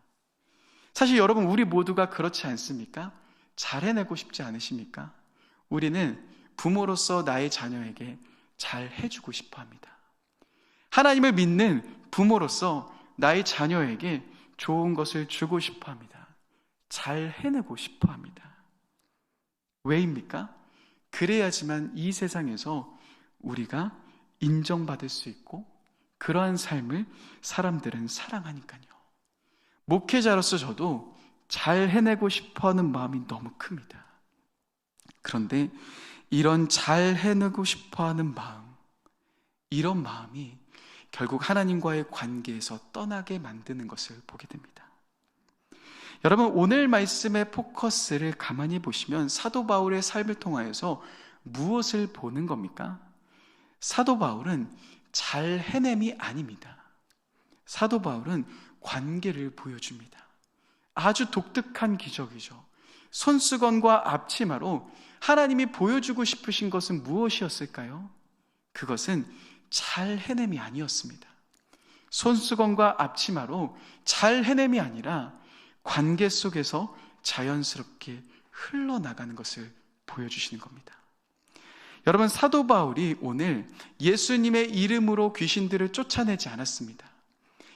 사실 여러분, 우리 모두가 그렇지 않습니까? 잘 해내고 싶지 않으십니까? 우리는 부모로서 나의 자녀에게 잘 해주고 싶어 합니다. 하나님을 믿는 부모로서 나의 자녀에게 좋은 것을 주고 싶어 합니다. 잘 해내고 싶어 합니다. 왜입니까? 그래야지만 이 세상에서 우리가 인정받을 수 있고 그러한 삶을 사람들은 사랑하니까요. 목회자로서 저도 잘 해내고 싶어하는 마음이 너무 큽니다. 그런데 이런 잘 해내고 싶어하는 마음, 이런 마음이 결국 하나님과의 관계에서 떠나게 만드는 것을 보게 됩니다. 여러분, 오늘 말씀의 포커스를 가만히 보시면 사도 바울의 삶을 통하여서 무엇을 보는 겁니까? 사도 바울은 잘 해냄이 아닙니다. 사도 바울은 관계를 보여줍니다. 아주 독특한 기적이죠. 손수건과 앞치마로 하나님이 보여주고 싶으신 것은 무엇이었을까요? 그것은 잘 해냄이 아니었습니다. 손수건과 앞치마로 잘 해냄이 아니라 관계 속에서 자연스럽게 흘러나가는 것을 보여주시는 겁니다. 여러분, 사도 바울이 오늘 예수님의 이름으로 귀신들을 쫓아내지 않았습니다.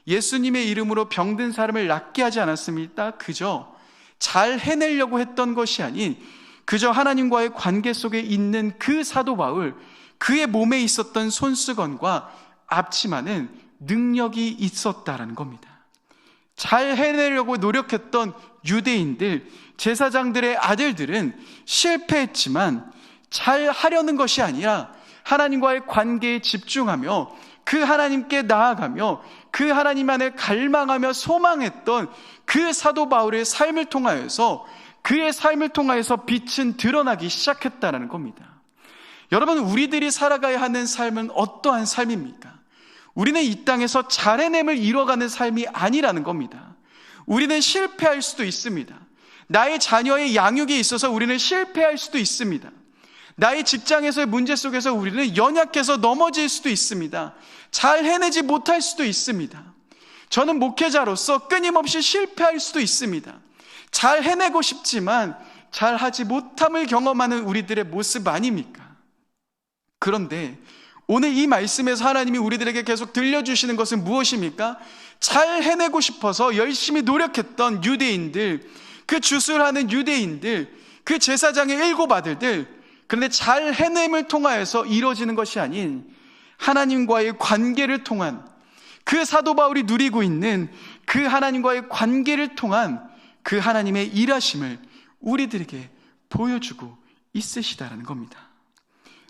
예수님의 이름으로 병든 사람을 낫게 하지 않았습니다. 그저 잘 해내려고 했던 것이 아닌 그저 하나님과의 관계 속에 있는 그 사도 바울, 그의 몸에 있었던 손수건과 앞치마는 능력이 있었다라는 겁니다. 잘 해내려고 노력했던 유대인들, 제사장들의 아들들은 실패했지만 잘 하려는 것이 아니라 하나님과의 관계에 집중하며 그 하나님께 나아가며 그 하나님 안에 갈망하며 소망했던 그 사도 바울의 삶을 통하여서 그의 삶을 통하여서 빛은 드러나기 시작했다는 겁니다. 여러분, 우리들이 살아가야 하는 삶은 어떠한 삶입니까? 우리는 이 땅에서 잘 해냄을 이뤄가는 삶이 아니라는 겁니다. 우리는 실패할 수도 있습니다. 나의 자녀의 양육에 있어서 우리는 실패할 수도 있습니다. 나의 직장에서의 문제 속에서 우리는 연약해서 넘어질 수도 있습니다. 잘 해내지 못할 수도 있습니다. 저는 목회자로서 끊임없이 실패할 수도 있습니다. 잘 해내고 싶지만 잘 하지 못함을 경험하는 우리들의 모습 아닙니까? 그런데 오늘 이 말씀에서 하나님이 우리들에게 계속 들려주시는 것은 무엇입니까? 잘 해내고 싶어서 열심히 노력했던 유대인들, 그 주술하는 유대인들, 그 제사장의 7 아들들, 그런데 잘 해냄을 통하여서 이루어지는 것이 아닌 하나님과의 관계를 통한, 그 사도 바울이 누리고 있는 그 하나님과의 관계를 통한 그 하나님의 일하심을 우리들에게 보여주고 있으시다라는 겁니다.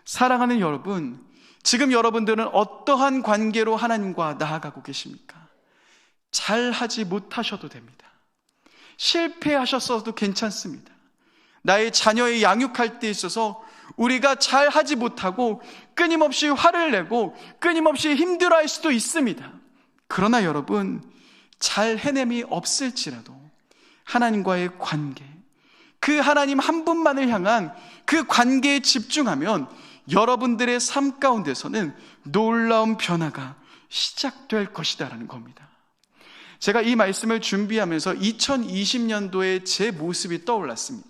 사랑하는 여러분, 지금 여러분들은 어떠한 관계로 하나님과 나아가고 계십니까? 잘 하지 못하셔도 됩니다. 실패하셨어도 괜찮습니다. 나의 자녀의 양육할 때 있어서 우리가 잘 하지 못하고 끊임없이 화를 내고 끊임없이 힘들어할 수도 있습니다. 그러나 여러분, 잘 해냄이 없을지라도 하나님과의 관계, 그 하나님 한 분만을 향한 그 관계에 집중하면 여러분들의 삶 가운데서는 놀라운 변화가 시작될 것이다라는 겁니다. 제가 이 말씀을 준비하면서 2020년도에 제 모습이 떠올랐습니다.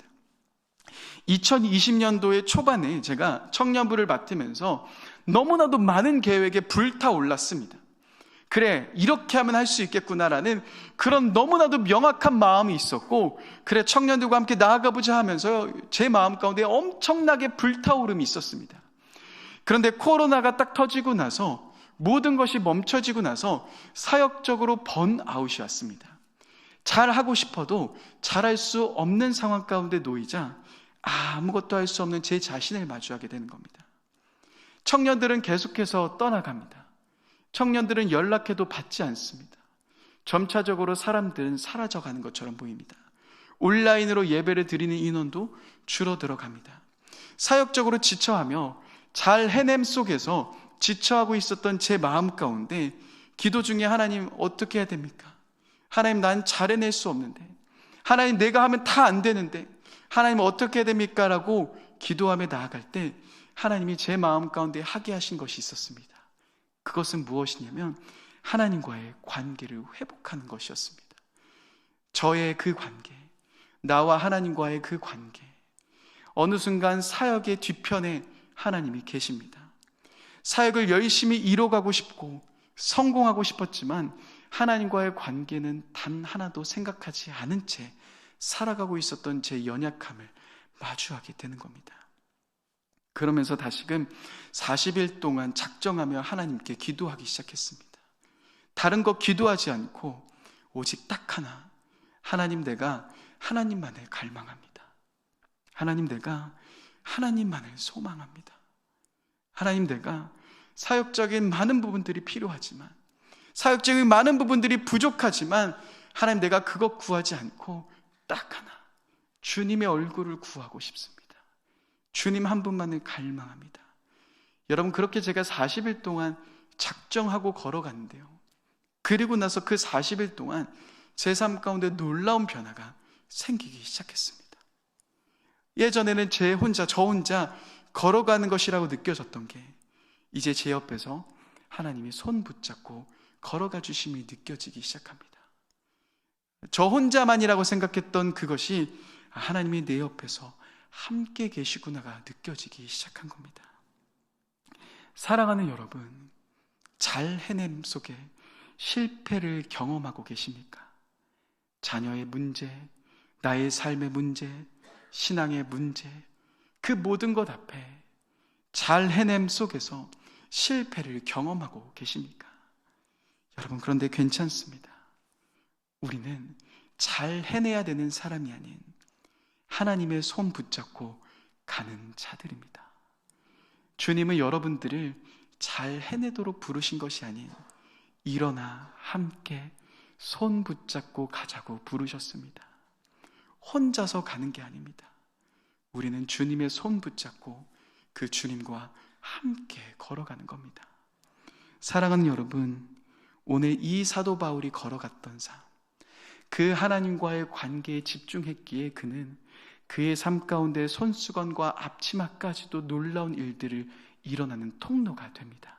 2020년도의 초반에 제가 청년부를 맡으면서 너무나도 많은 계획에 불타올랐습니다. 그래, 이렇게 하면 할 수 있겠구나라는 그런 너무나도 명확한 마음이 있었고, 그래, 청년들과 함께 나아가보자 하면서 제 마음 가운데 엄청나게 불타오름이 있었습니다. 그런데 코로나가 딱 터지고 나서 모든 것이 멈춰지고 나서 사역적으로 번아웃이 왔습니다. 잘하고 싶어도 잘할 수 없는 상황 가운데 놓이자 아무것도 할 수 없는 제 자신을 마주하게 되는 겁니다. 청년들은 계속해서 떠나갑니다. 청년들은 연락해도 받지 않습니다. 점차적으로 사람들은 사라져가는 것처럼 보입니다. 온라인으로 예배를 드리는 인원도 줄어들어 갑니다. 사역적으로 지쳐하며 잘 해냄 속에서 지쳐하고 있었던 제 마음 가운데 기도 중에 하나님 어떻게 해야 됩니까? 하나님 난 잘 해낼 수 없는데, 하나님 내가 하면 다 안 되는데 하나님 어떻게 해야 됩니까? 라고 기도하며 나아갈 때 하나님이 제 마음 가운데 하게 하신 것이 있었습니다. 그것은 무엇이냐면 하나님과의 관계를 회복하는 것이었습니다. 저의 그 관계, 나와 하나님과의 그 관계, 어느 순간 사역의 뒤편에 하나님이 계십니다. 사역을 열심히 이뤄가고 싶고 성공하고 싶었지만 하나님과의 관계는 단 하나도 생각하지 않은 채 살아가고 있었던 제 연약함을 마주하게 되는 겁니다. 그러면서 다시금 40일 동안 작정하며 하나님께 기도하기 시작했습니다. 다른 거 기도하지 않고 오직 딱 하나, 하나님 내가 하나님만을 갈망합니다. 하나님 내가 하나님만을 소망합니다. 하나님 내가 사역적인 많은 부분들이 필요하지만, 사역적인 많은 부분들이 부족하지만 하나님 내가 그것 구하지 않고 딱 하나, 주님의 얼굴을 구하고 싶습니다. 주님 한 분만을 갈망합니다. 여러분, 그렇게 제가 40일 동안 작정하고 걸어갔는데요, 그리고 나서 그 40일 동안 제 삶 가운데 놀라운 변화가 생기기 시작했습니다. 예전에는 저 혼자 걸어가는 것이라고 느껴졌던 게 이제 제 옆에서 하나님이 손 붙잡고 걸어가 주심이 느껴지기 시작합니다. 저 혼자만이라고 생각했던 그것이 하나님이 내 옆에서 함께 계시구나가 느껴지기 시작한 겁니다. 사랑하는 여러분, 잘 해냄 속에 실패를 경험하고 계십니까? 자녀의 문제, 나의 삶의 문제, 신앙의 문제, 그 모든 것 앞에 잘 해냄 속에서 실패를 경험하고 계십니까? 여러분, 그런데 괜찮습니다. 우리는 잘 해내야 되는 사람이 아닌 하나님의 손 붙잡고 가는 자들입니다. 주님은 여러분들을 잘 해내도록 부르신 것이 아닌 일어나 함께 손 붙잡고 가자고 부르셨습니다. 혼자서 가는 게 아닙니다. 우리는 주님의 손 붙잡고 그 주님과 함께 걸어가는 겁니다. 사랑하는 여러분, 오늘 이 사도 바울이 걸어갔던 삶, 그 하나님과의 관계에 집중했기에 그는 그의 삶 가운데 손수건과 앞치마까지도 놀라운 일들을 일어나는 통로가 됩니다.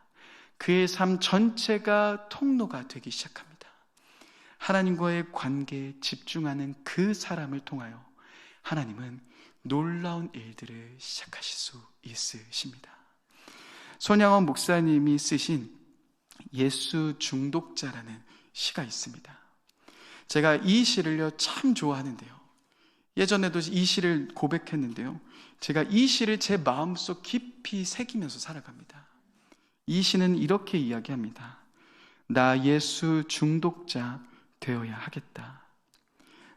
그의 삶 전체가 통로가 되기 시작합니다. 하나님과의 관계에 집중하는 그 사람을 통하여 하나님은 놀라운 일들을 시작하실 수 있으십니다. 손양원 목사님이 쓰신 예수 중독자라는 시가 있습니다. 제가 이 시를요 참 좋아하는데요, 예전에도 이 시를 고백했는데요, 제가 이 시를 제 마음속 깊이 새기면서 살아갑니다. 이 시는 이렇게 이야기합니다. 나 예수 중독자 되어야 하겠다.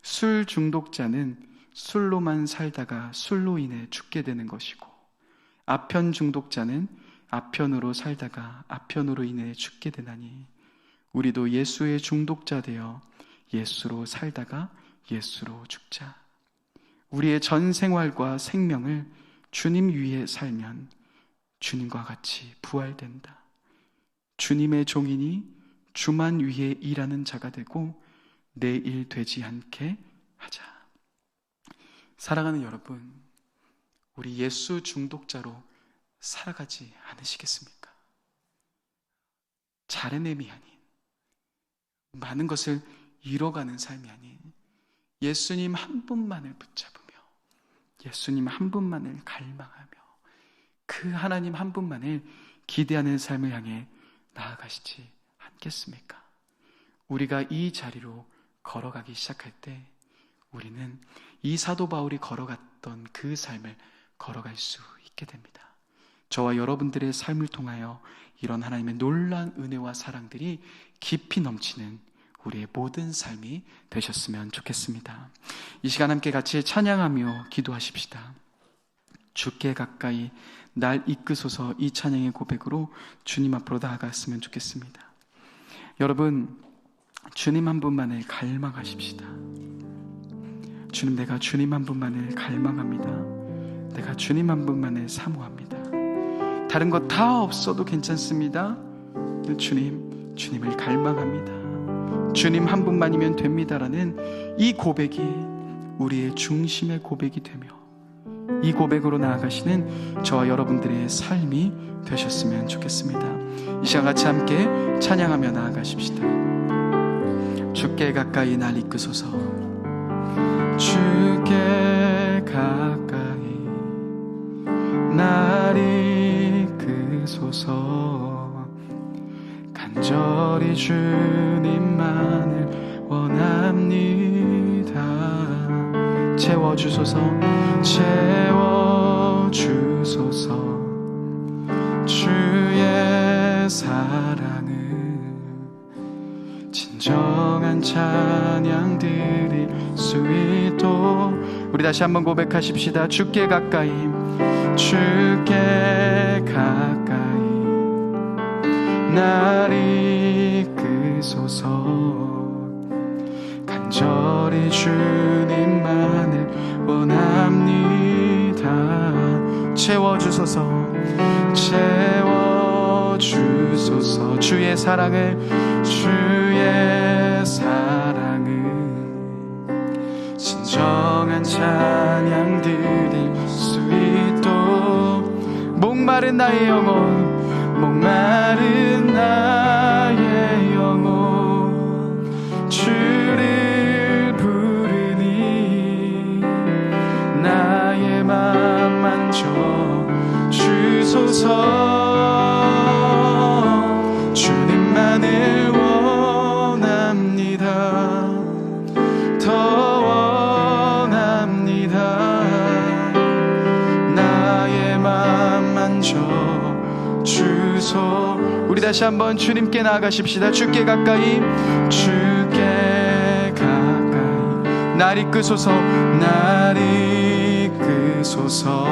술 중독자는 술로만 살다가 술로 인해 죽게 되는 것이고, 아편 중독자는 아편으로 살다가 아편으로 인해 죽게 되나니, 우리도 예수의 중독자 되어 예수로 살다가 예수로 죽자. 우리의 전 생활과 생명을 주님 위에 살면 주님과 같이 부활된다. 주님의 종이니 주만 위에 일하는 자가 되고 내 일 되지 않게 하자. 사랑하는 여러분, 우리 예수 중독자로 살아가지 않으시겠습니까? 자레냄이 아닌, 많은 것을 잃어가는 삶이 아닌 예수님 한 분만을 붙잡으며 예수님 한 분만을 갈망하며 그 하나님 한 분만을 기대하는 삶을 향해 나아가시지 않겠습니까? 우리가 이 자리로 걸어가기 시작할 때 우리는 이 사도 바울이 걸어갔던 그 삶을 걸어갈 수 있게 됩니다. 저와 여러분들의 삶을 통하여 이런 하나님의 놀라운 은혜와 사랑들이 깊이 넘치는 우리의 모든 삶이 되셨으면 좋겠습니다. 이 시간 함께 같이 찬양하며 기도하십시다. 주께 가까이 날 이끄소서. 이 찬양의 고백으로 주님 앞으로 나아갔으면 좋겠습니다. 여러분, 주님 한 분만을 갈망하십시다. 주님, 내가 주님 한 분만을 갈망합니다. 내가 주님 한 분만을 사모합니다. 다른 것 다 없어도 괜찮습니다. 주님을 갈망합니다. 주님 한 분만이면 됩니다라는 이 고백이 우리의 중심의 고백이 되며 이 고백으로 나아가시는 저와 여러분들의 삶이 되셨으면 좋겠습니다. 이 시간 같이 함께 찬양하며 나아가십시다. 주께 가까이 날 이끄소서. 주께 가까이 날 이끄소서. 간절히 주님만을 원합니다. 채워주소서. 채워주소서. 주의 사랑을 진정한 찬양 드릴 수 있도록 우리 다시 한번 고백하십시다. 주께 가까이 주께 가까이 날 이끄소서. 간절히 주님만을 원합니다. 채워주소서. 채워주소서. 주의 사랑을 진정한 찬양 드릴 수 있도록 목마른 나의 영혼 목마른 나의 영혼 주를 부르니 나의 맘 만져 주소서. 주님만을 원합니다. 더 원합니다. 나의 맘 만져 주소. 우리 다시 한번 주님께 나아가십시다. 주께 가까이 주께 가까이 날 이끄소서. 날 이끄소서.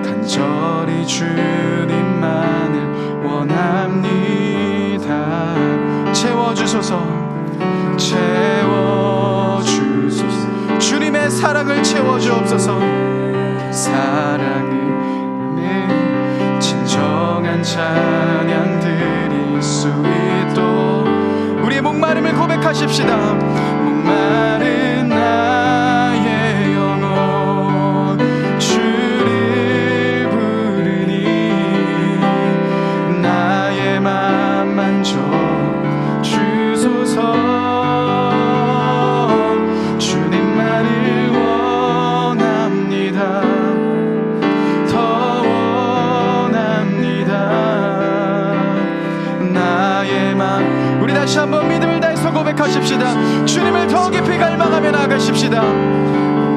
간절히 주님만을 원합니다. 채워주소서. 채워주소서. 주님의 사랑을 채워주옵소서. 사랑을 진정한 찬양 드릴 수 있도록 우리의 목마름을 고백하십시다. 목마른 나의 영혼 주를 부르니 나의 맘 만져 주소서. 주님만을 원합니다. 더 원합니다. 나의 맘. 우리 다시 한번 믿음을 다해서 고백하십시다. 주님을 더 깊이 갈망하며 나아가십시다.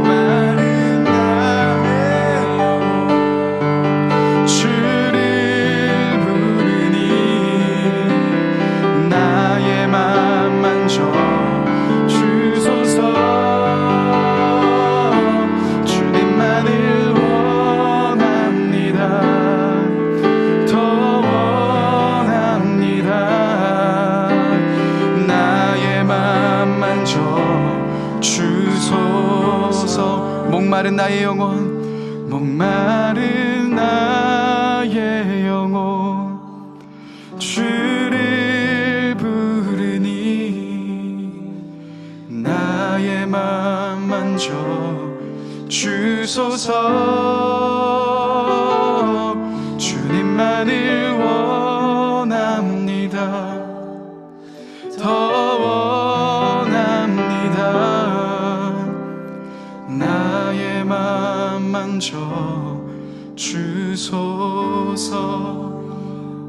마른 나의 영혼 주를 부르니 나의 맘 만져 주소서. 주님만을 원합니다. 더 원합니다. 나의 맘 만져 주소서. 목마른 나의 영혼, 목마른 나의 영혼 주를 부르니 나의 맘 만져 주소서. 주님만을 원합니다. 더 원합니다. 나의 맘 만져 주소서.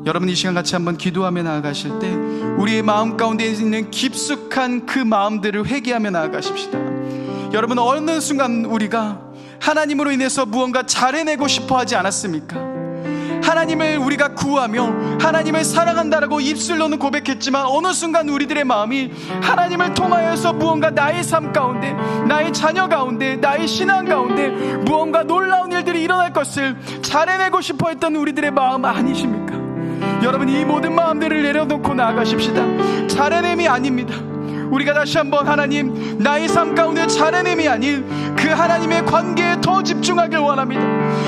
여러분, 이 시간 같이 한번 기도하며 나아가실 때 우리의 마음 가운데 있는 깊숙한 그 마음들을 회개하며 나아가십시다. 여러분, 어느 순간 우리가 하나님으로 인해서 무언가 잘해내고 싶어 하지 않았습니까? 하나님을 우리가 구하며 하나님을 사랑한다라고 입술로는 고백했지만 어느 순간 우리들의 마음이 하나님을 통하여서 무언가 나의 삶 가운데, 나의 자녀 가운데, 나의 신앙 가운데 무언가 놀라운 일들이 일어날 것을 잘해내고 싶어 했던 우리들의 마음 아니십니까? 여러분, 이 모든 마음들을 내려놓고 나아가십시다. 잘해냄이 아닙니다. 우리가 다시 한번 하나님, 나의 삶 가운데 잘해냄이 아닌 그 하나님의 관계에 더 집중하길 원합니다.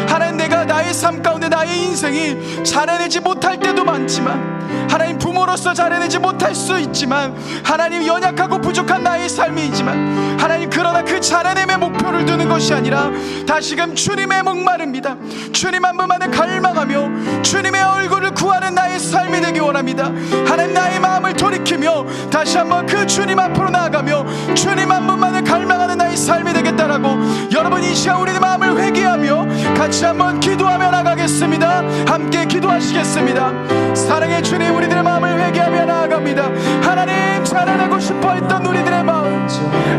하나님, 내가 나의 삶 가운데 나의 인생이 잘해내지 못할 때도 많지만, 하나님, 부모로서 잘해내지 못할 수 있지만, 하나님, 연약하고 부족한 나의 삶이지만, 하나님, 그러나 그 잘해냄의 목표를 두는 것이 아니라 다시금 주님의 목마릅니다. 주님 한 분만을 갈망하며 주님의 얼굴을 구하는 나의 삶이 되기 원합니다. 하나님, 나의 마음을 돌이키며 다시 한번 그 주님 앞으로 나아가며 주님 한 분만을 갈망하는 나의 삶이 되겠다라고, 여러분, 이 시간 우리의 마음을 회개하며 같이 한번 기도하며 나가겠습니다. 함께 기도하시겠습니다. 사랑의 주님, 우리들의 마음을 회개하며 나아갑니다. 하나님, 잘해내고 싶어 했던 우리들의 마음,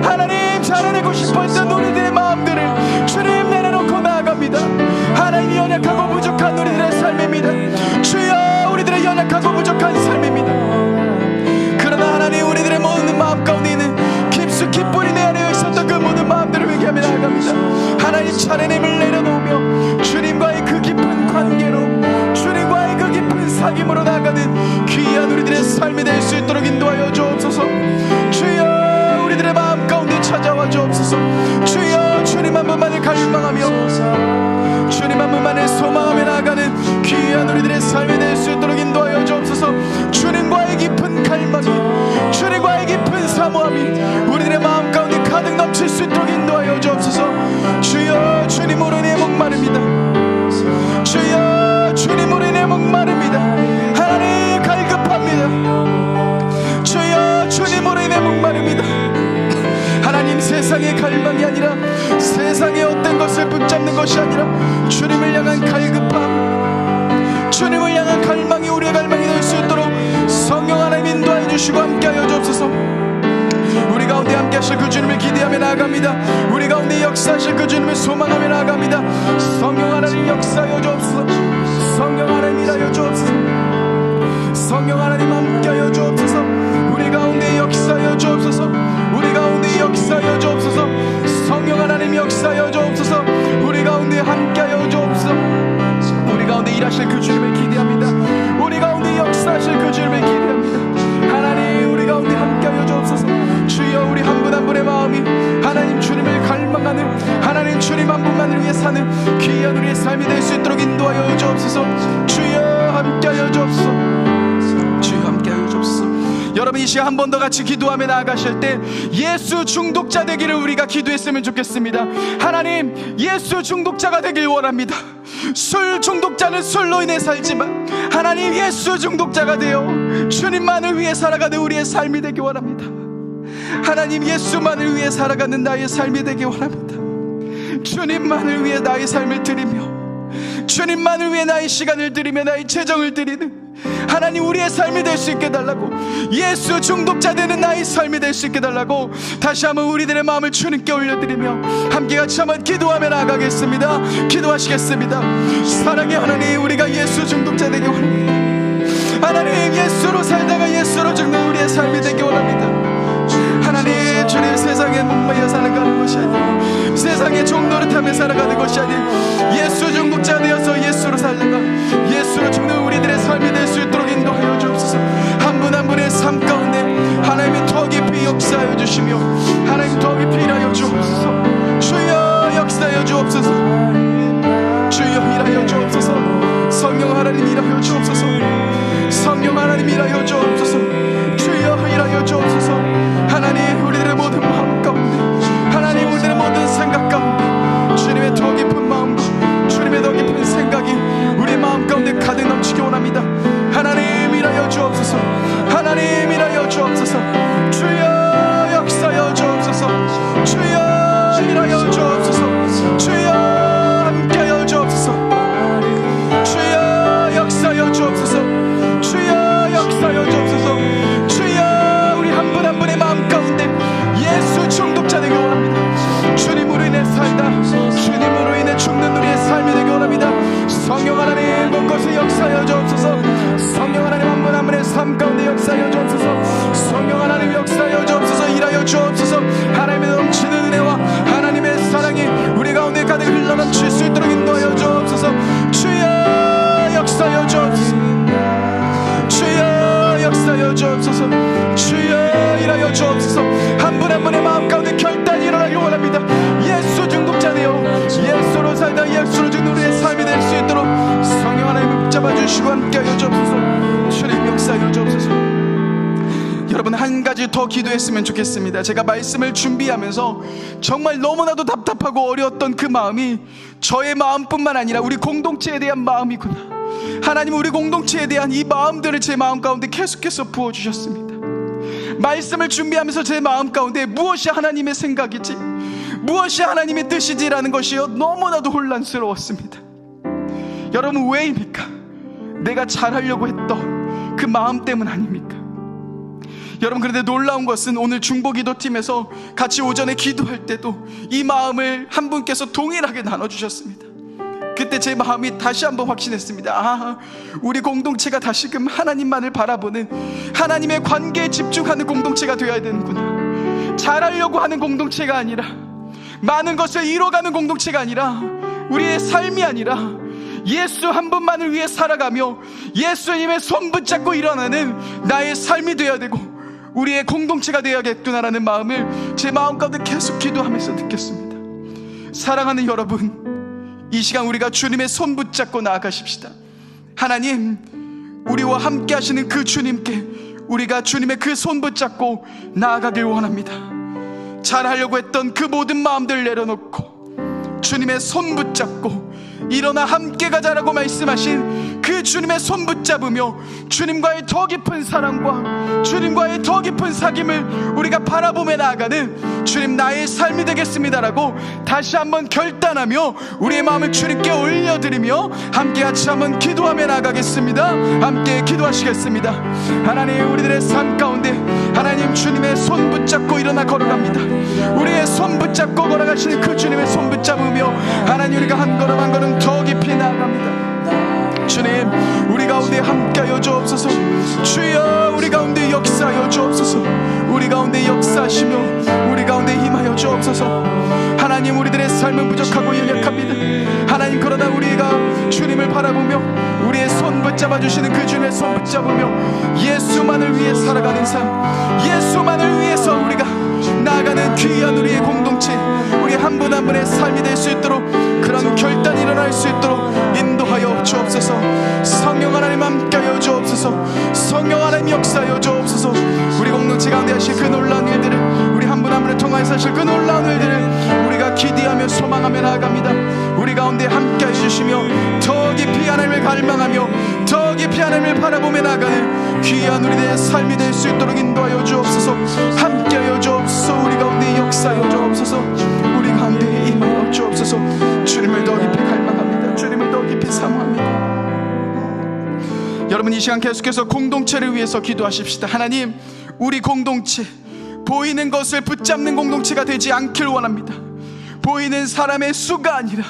하나님, 잘해내고 싶어 했던 우리들의 마음들을 주님 내려놓고 나아갑니다. 하나님, 연약하고 부족한 우리들의 삶입니다. 주여, 우리들의 연약하고 부족한 삶입니다. 그러나 하나님, 우리들의 모든 마음 가운데 있는 깊숙이 뿌리 내려 있었던 그 모든 마음들을 회개하며 나아갑니다. 하나님, 잘해냄을 내려놓으며 주님과의 그 깊은 관계로, 주님과의 그 깊은 사귐으로 나아가는 귀한 우리들의 삶이 될 수 있도록 인도하여 주옵소서. 주여, 우리들의 마음 가운데 찾아와 주옵소서. 주여, 주님 한 분만을 갈망하며 주님 한 분만을 소망하며 나아가는 귀한 우리들의 삶이 될 수 있도록 인도하여 주옵소서. 주님과의 깊은 갈망이, 주님과의 깊은 사모함이 우리들의 마음 가운데 가득 넘칠 수 있도록 인도하여 주옵소서. 주여, 주님으로 인해 목마릅니다. 주여, 주님으로 인해 목마릅니다. 하나님, 갈급합니다. 주여, 주님으로 인해 목마릅니다. 하나님, 세상의 갈망이 아니라, 세상의 어떤 것을 붙잡는 것이 아니라 주님을 향한 갈급함, 주님을 향한 갈망이 우리의 갈망이 될 수 있도록 성령 하나님 인도하여 주시고 함께하여 주옵소서. 우리 가운데 함께 하실 그 주님을 기대하며 나아갑니다. 우리 가운데 역사하실 그 주님을 소망하며 나아갑니다. 성령 하나님 역사하여 주옵소서. 성령 하나님 일하여 주옵소서. 성령 하나님 함께하여 주옵소서. 우리 가운데 역사하여 주옵소서. 우리 가운데 역사하여 주옵소서. 성령 하나님 역사하여 주옵소서. 우리 가운데 함께하여 주옵소서. 우리 가운데 일하실 그 주님을 기대합니다. 우리 가운데 역사하실 그 주님을 기대합니다. 하나님, 우리 가운데 함께하여 주옵소서. 주여, 우리 한 분 한 분의 마음이 하나님 주님을 갈망하는, 하나님 주님 한 분만을 위해 사는 귀한 우리의 삶이 될 수 있도록 인도하여 주옵소서. 주여, 함께하여 주옵소서. 주여, 함께하여 주옵소서. 여러분, 이 시간 한 번 더 같이 기도하며 나아가실 때 예수 중독자 되기를 우리가 기도했으면 좋겠습니다. 하나님, 예수 중독자가 되길 원합니다. 술 중독자는 술로 인해 살지만 하나님, 예수 중독자가 되어 주님만을 위해 살아가는 우리의 삶이 되기 원합니다. 하나님, 예수만을 위해 살아가는 나의 삶이 되기 원합니다. 주님만을 위해 나의 삶을 드리며, 주님만을 위해 나의 시간을 드리며 나의 재정을 드리는 하나님, 우리의 삶이 될 수 있게 달라고, 예수 중독자 되는 나의 삶이 될 수 있게 달라고 다시 한번 우리들의 마음을 주님께 올려드리며 함께 같이 한번 기도하며 나아가겠습니다. 기도하시겠습니다. 사랑의 하나님, 우리가 예수 중독자 되기 원합니다. 하나님, 예수로 살다가 예수로 죽는 우리의 삶이 되기 원합니다. 하나님, 주님, 세상에 목매여 살아가는 것이 아니고 세상의 종노릇하며 살아가는 것이 아니고 예수 중독자 되어서 예수로 살다가 예수로 죽는 우리들의 삶이 될 수 있도록 인도하여 주옵소서. 한 분 한 분의 삶 가운데 하나님이 더 깊이 역사하여 주시며 하나님 더 깊이 일하여 주옵소서. 주여, 역사하여 주여 일하여 주옵소서. 주여 함께하여 주옵소서. 주여 역사하여 주옵소서. 주여 역사하여 주옵소서. 주여 우리 한 분 한 분의 마음 가운데 예수 중독자 되기 원합니다. 주님으로 인해 살다 주님으로 인해 죽는 우리의 삶이 되기 원합니다. 성령 하나님 곳곳에 역사하여 주옵소서. 성령 하나님 한 분 한 분의 삶 가운데 역사하여 주옵소서. 성령 하나님 역사하여 주옵소서. 일하여 주옵소서. 하나님의 넘치는 은혜와 하나님의 사랑이 우리 가운데 가득 흘러넘칠 수 있도록 인도하여 주옵소서. 주여 역사하여 주옵소서. 주여 역사하여 주옵소서. 주여 일하여 주옵소서. 한 분 한 분의 마음 가운데 결단이 일어나길 원합니다. 예수 중독자 되어 예수로 살다 예수로 죽는 우리의 삶이 될 수 있도록 성령 하나님을 붙잡아 주시고 함께하여 주옵소서. 주님 역사하여 주옵소서. 여러분 한 가지 더 기도했으면 좋겠습니다. 제가 말씀을 준비하면서 정말 너무나도 답답하고 어려웠던 그 마음이 저의 마음뿐만 아니라 우리 공동체에 대한 마음이구나. 하나님 우리 공동체에 대한 이 마음들을 제 마음 가운데 계속해서 부어주셨습니다. 말씀을 준비하면서 제 마음 가운데 무엇이 하나님의 생각이지 무엇이 하나님의 뜻이지라는 것이요 너무나도 혼란스러웠습니다. 여러분 왜입니까? 내가 잘하려고 했던 그 마음 때문 아닙니까? 여러분 그런데 놀라운 것은 오늘 중보기도팀에서 같이 오전에 기도할 때도 이 마음을 한 분께서 동일하게 나눠주셨습니다. 그때 제 마음이 다시 한번 확신했습니다. 아, 우리 공동체가 다시금 하나님만을 바라보는 하나님의 관계에 집중하는 공동체가 되어야 되는구나. 잘하려고 하는 공동체가 아니라 많은 것을 이뤄가는 공동체가 아니라 우리의 삶이 아니라 예수 한 분만을 위해 살아가며 예수님의 손 붙잡고 일어나는 나의 삶이 되어야 되고 우리의 공동체가 되어야겠구나라는 마음을 제 마음 가운데 계속 기도하면서 느꼈습니다. 사랑하는 여러분, 이 시간 우리가 주님의 손 붙잡고 나아가십시다. 하나님 우리와 함께 하시는 그 주님께 우리가 주님의 그 손 붙잡고 나아가길 원합니다. 잘하려고 했던 그 모든 마음들 내려놓고 주님의 손 붙잡고 일어나 함께 가자라고 말씀하신 그 주님의 손 붙잡으며 주님과의 더 깊은 사랑과 주님과의 더 깊은 사귐을 우리가 바라보며 나아가는 주님 나의 삶이 되겠습니다라고 다시 한번 결단하며 우리의 마음을 주님께 올려드리며 함께 같이 한번 기도하며 나아가겠습니다. 함께 기도하시겠습니다. 하나님 우리들의 삶 가운데 하나님 주님의 손 붙잡고 일어나 걸어갑니다. 우리의 손 붙잡고 걸어가시는 그 주님의 손 붙잡으며 하나님 우리가 한 걸음 한 걸음 더 깊이 나아갑니다. 주님 우리 가운데 함께하여 주옵소서. 주여 우리 가운데 역사하여 주옵소서. 우리 가운데 역사하시며 우리 가운데 임하여 주옵소서. 하나님 우리들의 삶은 부족하고 연약합니다. 하나님 그러나 우리가 주님을 바라보며 우리의 손 붙잡아 주시는 그 주님의 손 붙잡으며 예수만을 위해 살아가는 삶 예수만을 위해서 우리가 나아가는 귀한 우리의 공동체 우리 한 분 한 분의 삶이 될 수 있도록 그런 결단이 일어날 수 있도록 인도하여 주옵소서. 성령 하나님 함께하여 주옵소서. 성령 하나님 역사하여 주옵소서. 우리 공동체 가운데 하실 그 놀라운 일들을 우리 한 분 한 분을 통하여서 하실 그 놀라운 일들을 우리가 기대하며 소망하며 나아갑니다. 우리 가운데 함께해 주시며 더 깊이 하나님을 갈망하며 더 깊이 하나님을 바라보며 나아가는 귀한 우리들의 삶이 될 수 있도록 인도하여 주옵소서. 함께하여 주옵소서. 우리 가운데 역사하여 주옵소서. 우리 가운데 임하여 주옵소서. 주님을 더 깊이 갈망합니다. 주님을 더 깊이 사모합니다. 여러분 이 시간 계속해서 공동체를 위해서 기도하십시다. 하나님 우리 공동체 보이는 것을 붙잡는 공동체가 되지 않길 원합니다. 보이는 사람의 수가 아니라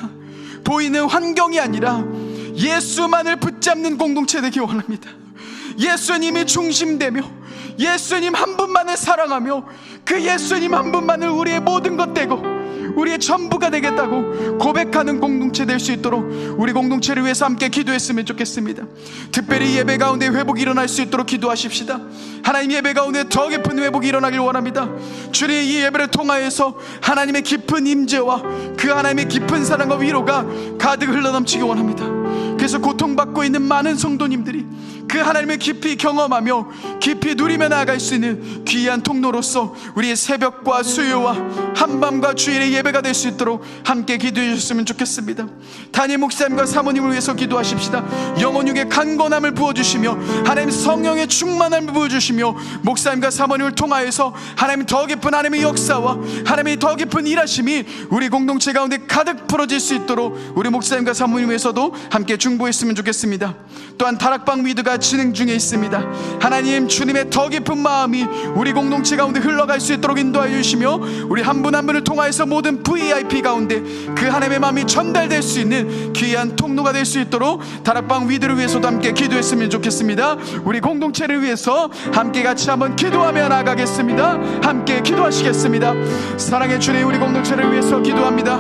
보이는 환경이 아니라 예수만을 붙잡는 공동체 되기 원합니다. 예수님이 중심되며 예수님 한 분만을 사랑하며 그 예수님 한 분만을 우리의 모든 것 되고 우리의 전부가 되겠다고 고백하는 공동체 될 수 있도록 우리 공동체를 위해서 함께 기도했으면 좋겠습니다. 특별히 예배 가운데 회복이 일어날 수 있도록 기도하십시다. 하나님 예배 가운데 더 깊은 회복이 일어나길 원합니다. 주님 이 예배를 통하여서 하나님의 깊은 임재와 그 하나님의 깊은 사랑과 위로가 가득 흘러넘치기 원합니다. 그래서 고통받고 있는 많은 성도님들이 그 하나님을 깊이 경험하며 깊이 누리며 나아갈 수 있는 귀한 통로로서 우리의 새벽과 수요와 한밤과 주일의 예배가 될 수 있도록 함께 기도해 주셨으면 좋겠습니다. 담임 목사님과 사모님을 위해서 기도하십시다. 영혼육의 강건함을 부어주시며 하나님 성령의 충만함을 부어주시며 목사님과 사모님을 통하여서 하나님 더 깊은 하나님의 역사와 하나님의 더 깊은 일하심이 우리 공동체 가운데 가득 풀어질 수 있도록 우리 목사님과 사모님 위해서도 함께 중보했으면 좋겠습니다. 또한 다락방 위드가 진행 중에 있습니다. 하나님 주님의 더 깊은 마음이 우리 공동체 가운데 흘러갈 수 있도록 인도하여 주시며 우리 한 분 한 분을 통하여서 모든 VIP 가운데 그 하나님의 마음이 전달될 수 있는 귀한 통로가 될 수 있도록 다락방 위드를 위해서도 함께 기도했으면 좋겠습니다. 우리 공동체를 위해서 함께 같이 한번 기도하며 나아가겠습니다. 함께 기도하시겠습니다. 사랑의 주님, 우리 공동체를 위해서 기도합니다.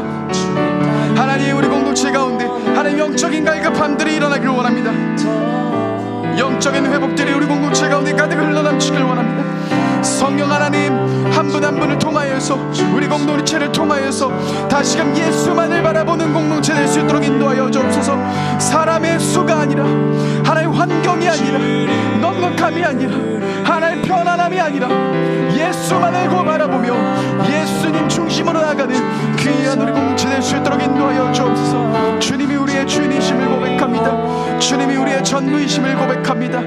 하나님, 우리 공동체 가운데 하나님 영적인 갈급함들이 일어나길 원합니다. 영적인 회복들이 우리 공동체 가운데 가득 흘러넘치길 원합니다. 성령 하나님, 한 분 한 분을 통하여서 우리 공동체를 통하여서 다시금 예수만을 바라보는 공동체 될 수 있도록 인도하여 주옵소서. 사람의 수가 아니라 하나님 환경이 아니라 넉넉함이 아니라 하나님 편안함이 아니라 예수만을 바라보며 예수님 중심으로 나가는 귀한 우리 공동체 될 수 있도록 인도하여 주옵소서. 주님이 우리의 주인이심을 고백합니다. 주님이 우리의 전부이심을 고백합니다.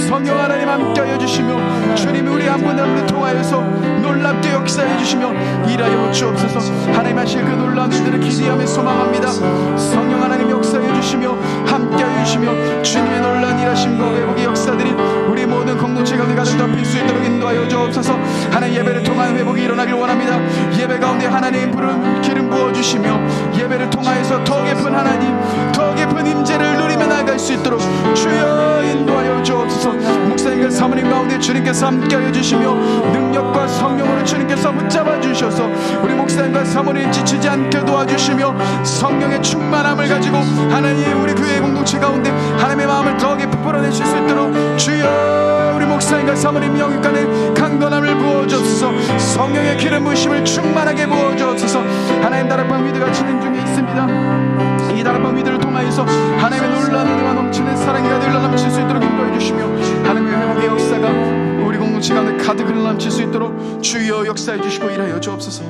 성령 하나님 함께하여 주시며 주님이 우리 한 분 한 분을 통하여서 놀랍게 역사해 주시며 일하여 주옵소서. 하나님 하실 그 놀라운 일들을 기대하며 소망합니다. 성령 하나님 역사해 주시며 함께하여 주시며 주님의 놀라운 일하심과 회복의 역사들이 우리 모든 공동체 가운데 가득 덮일 수 있도록 인도하여 주옵소서. 하나님 예배를 통한 회복이 일어나길 원합니다. 예배 가운데 하나님 부른 기름 부어주시며 예배를 통하여서 더 깊은 하나님 더 깊은 임재를 누리며 나아갈 수 있도록 주여 인도하여 주옵소서. 목사님과 사모님 가운데 주님께서 함께하여 주시며 능력과 성령으로 주님께서 붙잡아 주셔서 우리 목사님과 사모님 지치지 않게 도와주시며 성령의 충만함을 가지고 하나님 우리 교회 공동체 가운데 하나님의 마음을 더 깊이 풀어내실 수 있도록 주여 우리 목사님과 사모님 영육간에 강건함을 부어주옵소서. 성령의 기름 부으심을 충만하게 부어주옵소서. 하나님 다락방 위드가 진행 중에 있습니다. 이 다락방 위드를 통하여서 하나님의 놀라운 은혜가 넘치는 사랑이 가득 흘러넘칠 수 있도록 인도해 주시며 하나님의 회복의 역사가 우리 공동체 가운데 가득 흘러넘칠 수 있도록 주여 역사해 주시고 일하여 주옵소서.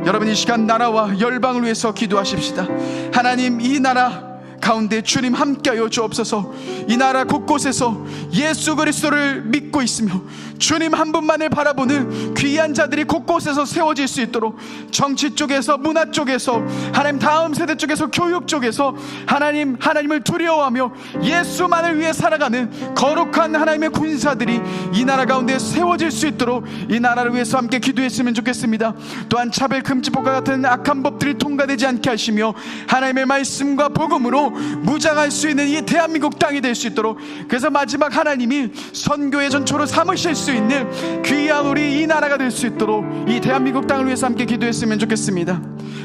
여러분, 이 시간 나라와 열방을 위해서 기도하십시다. 하나님, 이 나라 가운데 주님 함께하여 주옵소서. 이 나라 곳곳에서 예수 그리스도를 믿고 있으며 주님 한 분만을 바라보는 귀한 자들이 곳곳에서 세워질 수 있도록 정치 쪽에서 문화 쪽에서 하나님 다음 세대 쪽에서 교육 쪽에서 하나님을 두려워하며 예수만을 위해 살아가는 거룩한 하나님의 군사들이 이 나라 가운데 세워질 수 있도록 이 나라를 위해서 함께 기도했으면 좋겠습니다. 또한 차별 금지법과 같은 악한 법들이 통과되지 않게 하시며 하나님의 말씀과 복음으로 무장할 수 있는 이 대한민국 땅이 될 수 있도록, 그래서 마지막 하나님이 선교의 전초로 삼으실 수 있는 귀한 우리 이 나라가 될 수 있도록 이 대한민국 땅을 위해서 함께 기도했으면 좋겠습니다.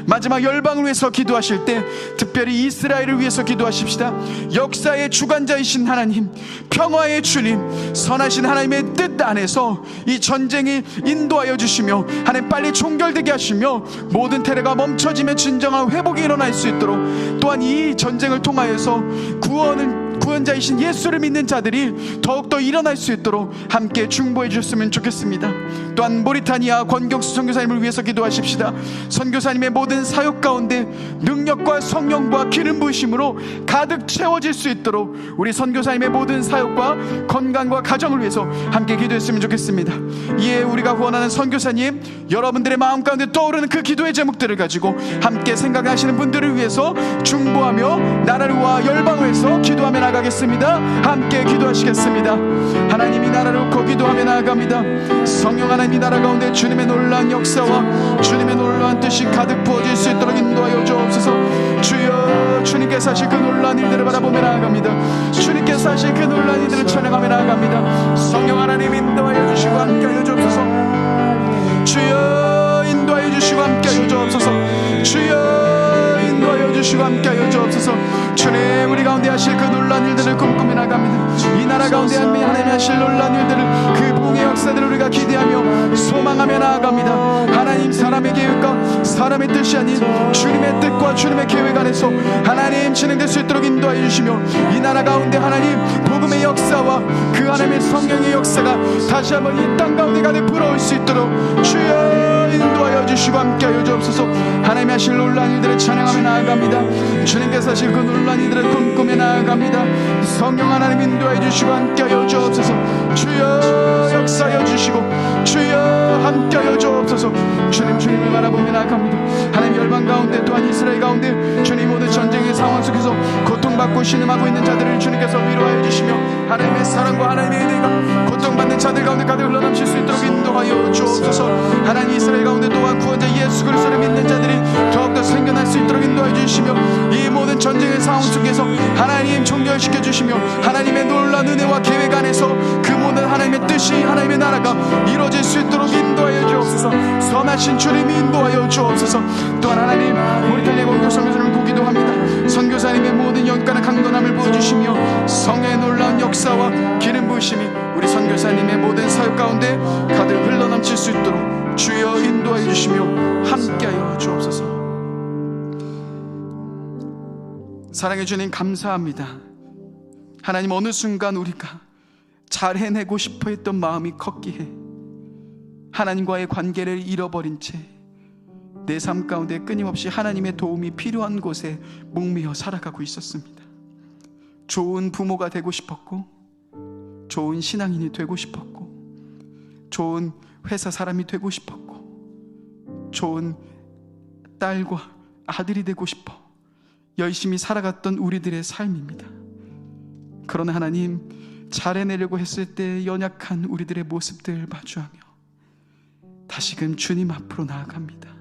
마지막 열방을 위해서 기도하실 때 특별히 이스라엘을 위해서 기도하십시다. 역사의 주관자이신 하나님, 평화의 주님, 선하신 하나님의 뜻 안에서 이 전쟁이 인도하여 주시며 하나님 빨리 종결되게 하시며 모든 테러가 멈춰지며 진정한 회복이 일어날 수 있도록, 또한 이 전쟁을 통하여서 구원자이신 예수를 믿는 자들이 더욱더 일어날 수 있도록 함께 중보해 주셨으면 좋겠습니다. 또한 모리타니아 권경수 선교사님을 위해서 기도하십시다. 선교사님의 모든 사역 가운데 능력과 성령과 기름 부으심으로 가득 채워질 수 있도록 우리 선교사님의 모든 사역과 건강과 가정을 위해서 함께 기도했으면 좋겠습니다. 이에 우리가 후원하는 선교사님, 여러분들의 마음 가운데 떠오르는 그 기도의 제목들을 가지고 함께 생각하시는 분들을 위해서 중보하며 나라를 위하 열방을 위해서 기도하며 나가겠습니다. 함께 기도하시겠습니다. 하나님, 이 나라를 놓고 기도하며 나아갑니다. 성령 하나님, 이 나라 가운데 주님의 놀라운 역사와 주님의 놀라운 뜻이 가득 부어질 수 있도록 인도하여 주옵소서. 주여, 주님께서 하실 그 놀라운 일들을 바라보며 나아갑니다. 주님께서 하실 그 놀라운 일들을 찬양하며 나아갑니다. 성령 하나님, 인도하여 주시고 함께하여 주옵소서. 주여, 인도하여 주시고 함께하여 주옵소서. 주여, 인도하여 주시고 함께하여 주옵소서. 주님, 우리 가운데 하실 그 놀라운 일들을 꿈꾸며 나갑니다. 이 나라 가운데 하나님 하실 놀라운 일들을 그 부흥의 역사들을 우리가 기대하며 소망하며 나아갑니다. 하나님, 사람의 계획과 사람의 뜻이 아닌 주님의 뜻과 주님의 계획 안에서 하나님 진행될 수 있도록 인도하여 주시며, 이 나라 가운데 하나님 복음의 역사와 그 하나님의 성령의 역사가 다시 한번 이 땅 가운데 가득 불어올 수 있도록 주여 인도하여 주시고 함께하여 주옵소서. 하나님이 하실 놀라운 일들을 찬양하며 나아갑니다. 주님께서 하실 그 놀라운 일들을 꿈꾸며 나아갑니다. 성령 하나님 인도하여 주시고 함께하여 주옵소서. 주여 역사하여 주시고 주여 함께하여 주옵소서. 주님을 바라보며 나아갑니다. 하나님, 열방 가운데 또한 이스라엘 가운데 주님 모든 전쟁의 상황 속에서 고통받고 신음하고 있는 자들을 주님께서 위로하여 주시며, 하나님의 사랑과 하나님의 은혜가 고통받는 자들 가운데 가득 흘러넘칠 수 있도록 인도하여 주옵소서. 하나님, 이스라엘 가운데 또한 구원자 예수 그리스도를 믿는 자들이 더욱더 생겨날 수 있도록 인도하여 주시며, 이 모든 전쟁의 상황 속에서 하나님 종결시켜 주시며, 하나님의 놀라운 은혜와 계획 안에서 그 모든 하나님의 뜻이, 하나님의 나라가 이루어질 수 있도록 인도하여 주옵소서. 선하신 주님이 인도하여 주옵소서. 또한 하나님, 모리타니아 공교 선교사님을 보기도 합니다. 선교사님의 모든 영가는 강건함을 부어주시며, 성령의 놀라운 역사와 기름 부으심이 우리 선교사님의 모든 사역 가운데 가득 흘러넘칠 수 있도록 주여 인도하여 주시며 함께하여 주옵소서. 사랑해 주님, 감사합니다. 하나님, 어느 순간 우리가 잘 해내고 싶어 했던 마음이 컸기에 하나님과의 관계를 잃어버린 채 내 삶 가운데 끊임없이 하나님의 도움이 필요한 곳에 목매어 살아가고 있었습니다. 좋은 부모가 되고 싶었고, 좋은 신앙인이 되고 싶었고, 좋은 회사 사람이 되고 싶었고, 좋은 딸과 아들이 되고 싶어 열심히 살아갔던 우리들의 삶입니다. 그러나 하나님, 잘 해내려고 했을 때 연약한 우리들의 모습들을 마주하며 다시금 주님 앞으로 나아갑니다.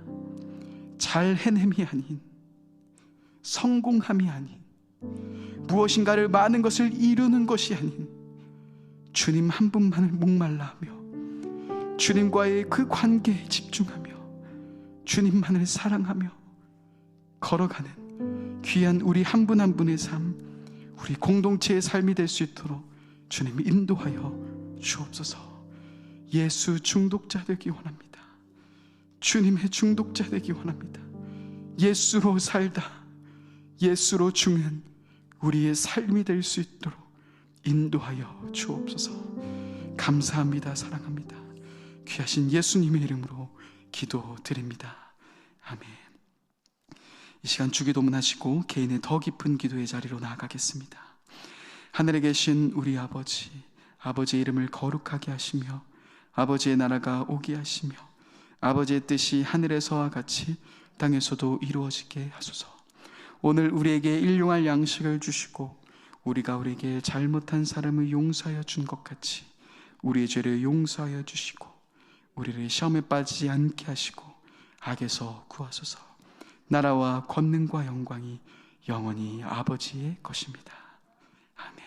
잘 해냄이 아닌, 성공함이 아닌, 무엇인가를 많은 것을 이루는 것이 아닌 주님 한 분만을 목말라하며 주님과의 그 관계에 집중하며 주님만을 사랑하며 걸어가는 귀한 우리 한 분 한 분의 삶, 우리 공동체의 삶이 될 수 있도록 주님 인도하여 주옵소서. 예수 중독자 되기 원합니다. 주님의 중독자 되기 원합니다. 예수로 살다 예수로 죽는 우리의 삶이 될 수 있도록 인도하여 주옵소서. 감사합니다. 사랑합니다. 귀하신 예수님의 이름으로 기도드립니다. 아멘. 이 시간 주기도문 하시고 개인의 더 깊은 기도의 자리로 나아가겠습니다. 하늘에 계신 우리 아버지, 아버지의 이름을 거룩하게 하시며 아버지의 나라가 오게 하시며 아버지의 뜻이 하늘에서와 같이 땅에서도 이루어지게 하소서. 오늘 우리에게 일용할 양식을 주시고 우리가 우리에게 잘못한 사람을 용서하여 준 것 같이 우리의 죄를 용서하여 주시고 우리를 시험에 빠지지 않게 하시고 악에서 구하소서. 나라와 권능과 영광이 영원히 아버지의 것입니다. 아멘.